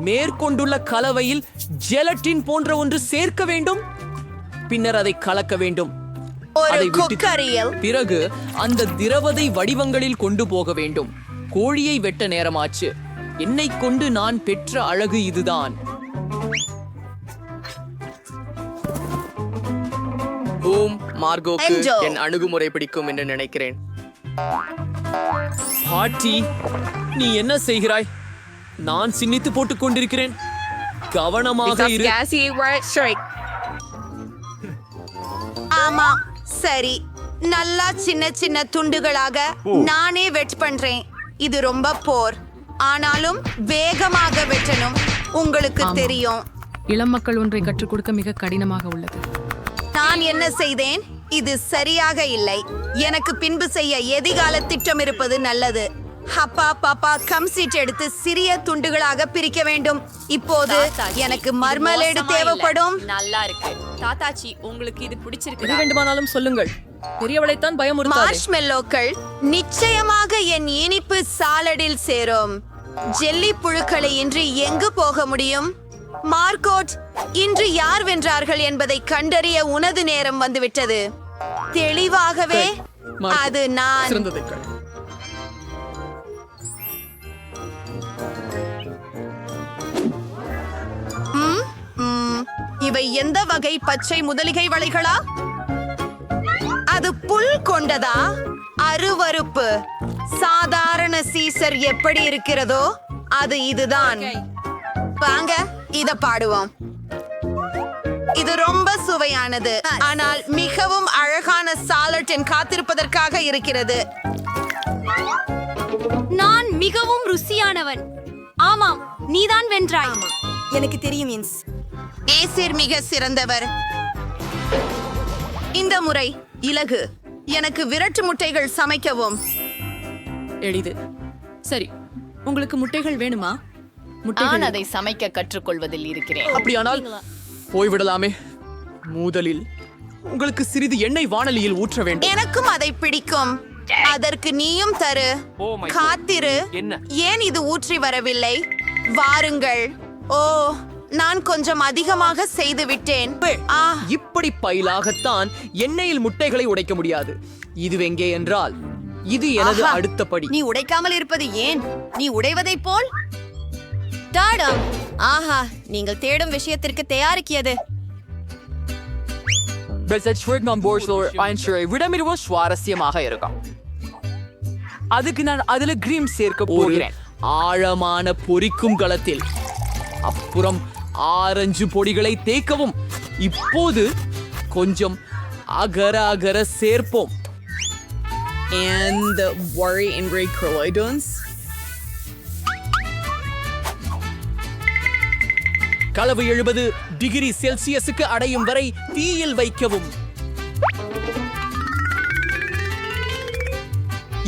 மேற்கொண்டுள்ள கலவையில் ஜெலட்டின் போன்ற ஒன்று சேர்க்க வேண்டும். பின்னர் அதை கலக்க வேண்டும். அதை விட்டு பிறகு அந்த திரவதை வடிவங்களில் கொண்டு போக வேண்டும். கோழியை வெட்ட நேரமாச்சு. என்னை கொண்டு நான் பெற்ற அழகு இதுதான். மார்கோக்கு என் அணுகுமுறை பிடிக்கும் என்று நினைக்கிறேன். பாட்டி, நீ என்ன செய்கிறாய்? நான் சின்னித்து போட்டுக் கொண்டிருக்கிறேன். கவனமாக இரு. ஆமா, சரி. நல்லா சின்ன சின்ன துண்டுகளாக நானே வெட் பண்றேன். இது ரொம்ப போர், ஆனாலும் வேகமாக வெட்டணும். உங்களுக்கு தெரியும், இளம் மக்கள் ஒன்றை கற்றுக் கொடுக்க மிக கடினமாக உள்ளது. நான் என்ன செய்தேன்? இது சரியாக இல்லை. எனக்கு பின்பு செய்ய எதிர்கால திட்டம் இருப்பது நல்லது. அப்பா பாப்பா கம் சீட் எடுத்து சிறிய துண்டுகளாக பிரிக்க வேண்டும். இப்போது எனக்கு மர்மலேடு தேவைப்படும். நல்லா இருக்கு தாத்தாச்சி, உங்களுக்கு இது பிடிச்சிருக்கு? எது வேண்டுமானாலும் சொல்லுங்கள். பெரியவளைத்தான் பயமுறுத்தாதே. மார்ஷ்மெல்லோக்கள் நிச்சயமாக என் இனிப்பு சாலடில் சேரும். ஜெல்லி புழுக்களை இன்றி எங்கு போக முடியும்? மார்கோட், இன்று யார் வென்றார்கள் என்பதை கண்டறிய உனது நேரம் வந்துவிட்டது. தெளிவாகவே அது நான். இவை எந்த வகை பச்சை முதலிகை வளைகளா? அது புல் கொண்டதா? அருவருப்பு. சாதாரண சீசர் எப்படி இருக்கிறதோ அது இதுதான். வாங்க இத பாடுவோம். இது ரொம்ப சுவையானது, ஆனால் மிகவும் அழகான சாலட் காத்திருப்பதற்காக இருக்கிறது. நான் மிகவும் ருசியானவன். ஆமாம், நீதான் வென்றாய். எனக்கு தெரியும் இன்ஸ். ஏசிர் மிக சிறந்தவர். இந்த முறை இலகு. எனக்கு விரட்டு முட்டைகள் சமைக்கவும். எளிது. சரி, உங்களுக்கு முட்டைகள் வேணுமா? நான் அதை சமைக்க கற்றுக்கொள்வதில் இருக்கிறேன். அப்படியானால் போய்விடலாமே. முதலில் உங்களுக்கு சிறிது எண்ணெய் வாணலியில் ஊற்ற வேண்டும். எனக்கும் அதை பிடிக்கும். அதற்கு நீயும் தரு. காத்திரு. ஏன் இது ஊற்றி வரவில்லை? வாருங்கள். ஓ, நான் கொஞ்சம் அதிகமாக செய்து விட்டேன். இப்படி பயிலாகத்தான் எண்ணெயில் முட்டைகளை உடைக்க முடியாது. இது எங்கே என்றால் இது எனது அடுத்த படி. நீ உடைக்காமல் இருப்பது ஏன்? நீ உடைவதை போல். டாடம். ஆஹா, நீங்கள் தேடும் விஷயத்திற்கு தயாரிக்கியது. சுவாரஸ்யமாக இருக்கும். அதுக்கு நான் அதுல கிரீம் சேர்க்க போகிறேன். ஆழமான பொரிக்கும் களத்தில். அப்புறம் ஆரஞ்சு பொடிகளை தேய்க்கவும். இப்போது கொஞ்சம் அகர அகர சேர்ப்போம். And the worry in Ray Croydons. கலவு 70 டிகிரி செல்சியஸுக்கு அடையும் வரை தீயில் வைக்கவும்.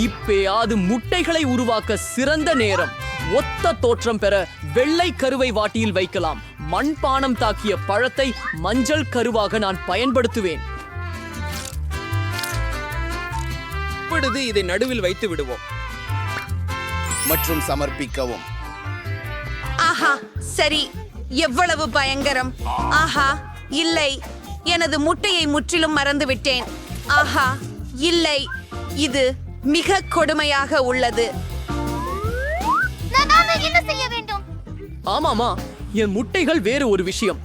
இப்போது முட்டைகளை உருவாக்க சிறந்த நேரம். ஒத்த தோற்றம் பெற வெள்ளை கருவை வாட்டியில் வைக்கலாம். மண்பானம் தாக்கிய பழத்தை மஞ்சள் கருவாக நான் பயன்படுத்துவேன். இப்பொழுது இதை நடுவில் வைத்து விடுவோம் மற்றும் சமர்ப்பிக்கவும். ஆஹா, சரி. எவ்வளவு பயங்கரம். ஆஹா, இல்லை, எனது முட்டையை முற்றிலும் மறந்துவிட்டேன். ஆஹா, இல்லை, இது மிக கொடுமையாக உள்ளது. என்ன செய்ய வேண்டும்? ஆமாமா, என் முட்டைகள் வேறு ஒரு விஷயம்.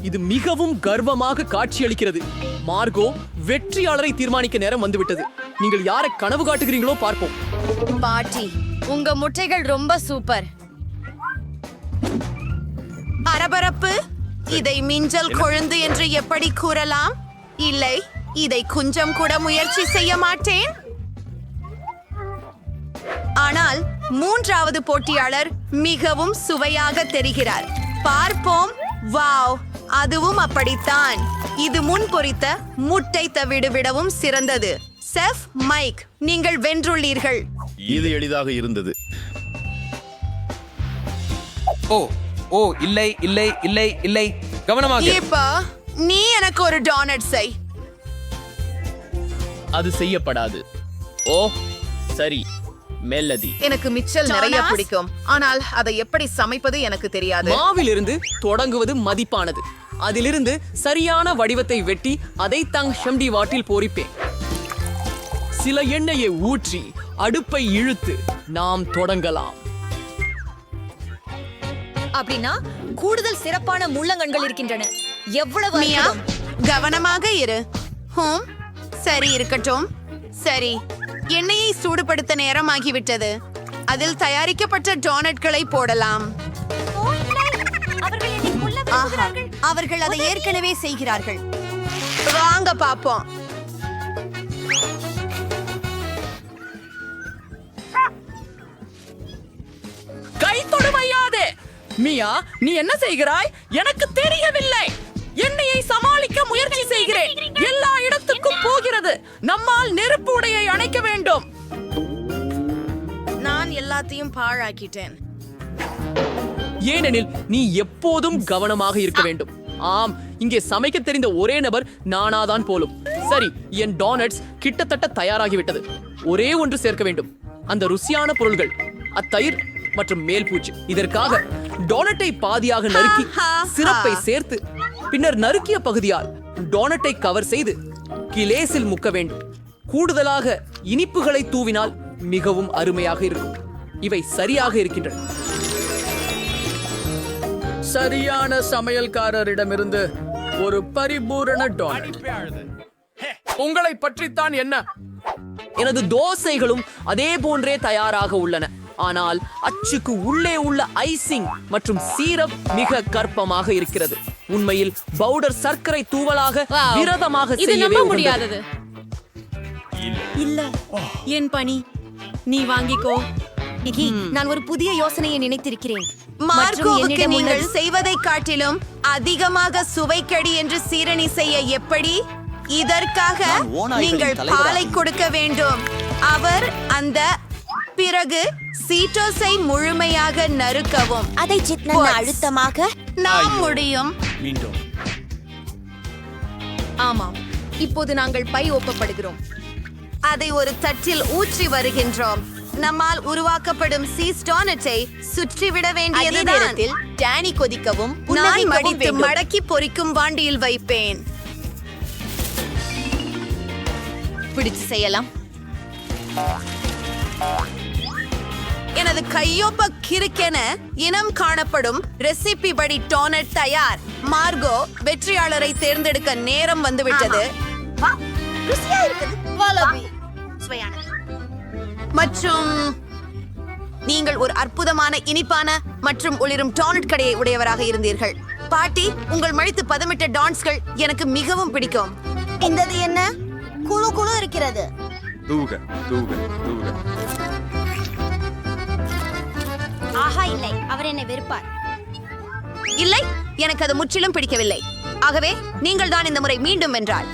இது மிகவும் கர்வமாக காட்சியளிக்கிறது. மார்கோ, வெற்றியாளரை தீர்மானிக்க நேரம் வந்துவிட்டது. நீங்கள் யாரை கனவு காட்டுகிறீங்களோ பார்ப்போம். பாட்டி, உங்க முட்டைகள் ரொம்ப சூப்பர். பரபரப்பு. இதை மிஞ்சல் கொழுந்து என்று எப்படி கூறலாம்? இல்லை, இதை கொஞ்சம் கூட முயற்சி செய்ய மாட்டேன். ஆனால் மூன்றாவது போட்டியாளர் மிகவும் சுவையாக தெரிகிறார். பார்ப்போம். வாவ், அதுவும் அப்படித்தான். இது முன் பொரித்த முட்டை தவிடு விடவும் சிறந்தது. செஃப் மைக், நீங்கள் வென்றுள்ளீர்கள். இது எளிதாக இருந்தது. ஓ ஓ இல்லை இல்லை இல்லை இல்லை கவனமாக. இப்ப நீ எனக்கு ஒரு டோனட் செய். அது செய்யப்படாது. ஓ சரி, மெல்லதி. எனக்கு மிச்சல் நிறைய பிடிக்கும், ஆனால் அதை எப்படி சமைப்பது எனக்கு தெரியாது. மாவிலிருந்து தொடங்குவது மதிப்பானது. அதிலிருந்து சரியான வடிவத்தை வெட்டி அதை ஷம்டி வாட்டில் பொரிப்பேன். சில எண்ணெயை ஊற்றி அடுப்பை இழுத்து நாம் தொடங்கலாம். அப்படின்னா கூடுதல் சிறப்பான முள்ளங்கண்கள் இருக்கின்றன. எவ்வளவு மியா, அற்புதம். கவனமாக இரு. ஹோம், சரி இருக்கட்டும். சரி, எண்ணெயை சூடுபடுத்த நேரமாகிவிட்டது. அதில் தயாரிக்கப்பட்ட டோனட்களை போடலாம். ஆஹா, அவர்கள் அதை ஏற்கனவே செய்கிறார்கள். வாங்க பாப்போம். கை தொடுமையாதே. மியா, நீ என்ன செய்கிறாய்? எனக்கு தெரியவில்லை. எண்ணெயை சமாளிக்க முயற்சி செய்கிறேன். எல்லா இடத்துக்கும் போகிறது. நம்மால் நெருப்பு உடையை அணைக்க வேண்டும். நான் எல்லாத்தையும் பாழாக்கிட்டேன். ஏனெனில் நீ எப்போதும் கவனமாக இருக்க வேண்டும். ஆம், இங்கே சமைக்க தெரிந்த ஒரே நபர் நானாதான் போலும். சரி, என் டோனட்ஸ் கிட்டத்தட்ட தயாராகிவிட்டது. ஒரே ஒன்று சேர்க்க வேண்டும். அந்த ருசியான பொருள்கள், அத்தயிர் மற்றும் மேல் பூச்சு. இதற்காக டோனட்டை பாதியாக நறுக்கி சிரப்பை சேர்த்து பின்னர் நறுக்கிய பகுதியால் டோனட்டை கவர் செய்து கிளேஸில் முக்க வேண்டும். கூடுதலாக இனிப்புகளை தூவினால் மிகவும் அருமையாக இருக்கும். இவை சரியாக இருக்கின்றன. சரியான சமையல்காரரிடமிருந்து ஒரு பரிபூரண டோனட். உங்களை பற்றித்தான் என்ன? எனது தோசைகளும் அதே போன்றே தயாராக உள்ளன. ஆனால் அச்சுக்கு உள்ளே உள்ள ஐசிங் மற்றும் சீரப் மிக கற்பமாக இருக்கிறது. உண்மையில் பவுடர் சர்க்கரை தூவலாக விரதமாக செய்யவே முடியாதது. இல்ல, என் பணி நீ வாங்கிக்கோ. நான் ஒரு புதிய யோசனையை நினைத்திருக்கிறேன். மார்கோவுக்கு நீங்கள் செய்வதை காட்டிலும் அதிகமாக சுவைக்கடி என்று சீரணி செய்ய எப்படி? இதற்காக நீங்கள் பாலை கொடுக்க வேண்டும். அவர் அந்த பிறகு சீட்டோஸை முழுமையாக நறுக்கவும். அதை அழுத்தமாக நாம் முடியும். மீண்டும் ஆமாம், இப்போது நாங்கள் பை ஒப்பப்படுகிறோம். அதை ஒரு தட்டில் ஊற்றி வருகின்றோம். நம்மால் உருவாக்கப்படும் சீஸ் டோனட்டை சுற்றி விட வேண்டியதுதான். டேனி கொதிக்கவும் நான் மடித்து மடக்கி பொரிக்கும் வாண்டியில் வைப்பேன். பிடிச்சு செய்யலாம். எனது கையொப்ப கிறுக்கென இனம் காணப்படும் ரெசிபி படி டோனட் தயார். மார்கோ, வெற்றியாளரை தேர்ந்தெடுக்க நேரம் வந்துவிட்டது. மற்றும் நீங்கள் ஒரு அற்புதமான இனிப்பான மற்றும் ஒளிரும் டோனட் கடையை உடையவராக இருந்தீர்கள். பாட்டி, உங்கள் மழித்து பதமிட்ட டான்ஸ்கள் எனக்கு மிகவும் பிடிக்கும். இந்த என்ன குழு குழு இருக்கிறது. தூக தூக தூக. ஆஹா, இல்லை, அவர் என்னை வெறுப்பார். இல்லை, எனக்கு அது முற்றிலும் பிடிக்கவில்லை. ஆகவே நீங்கள் தான் இந்த முறை மீண்டும் வென்றால்.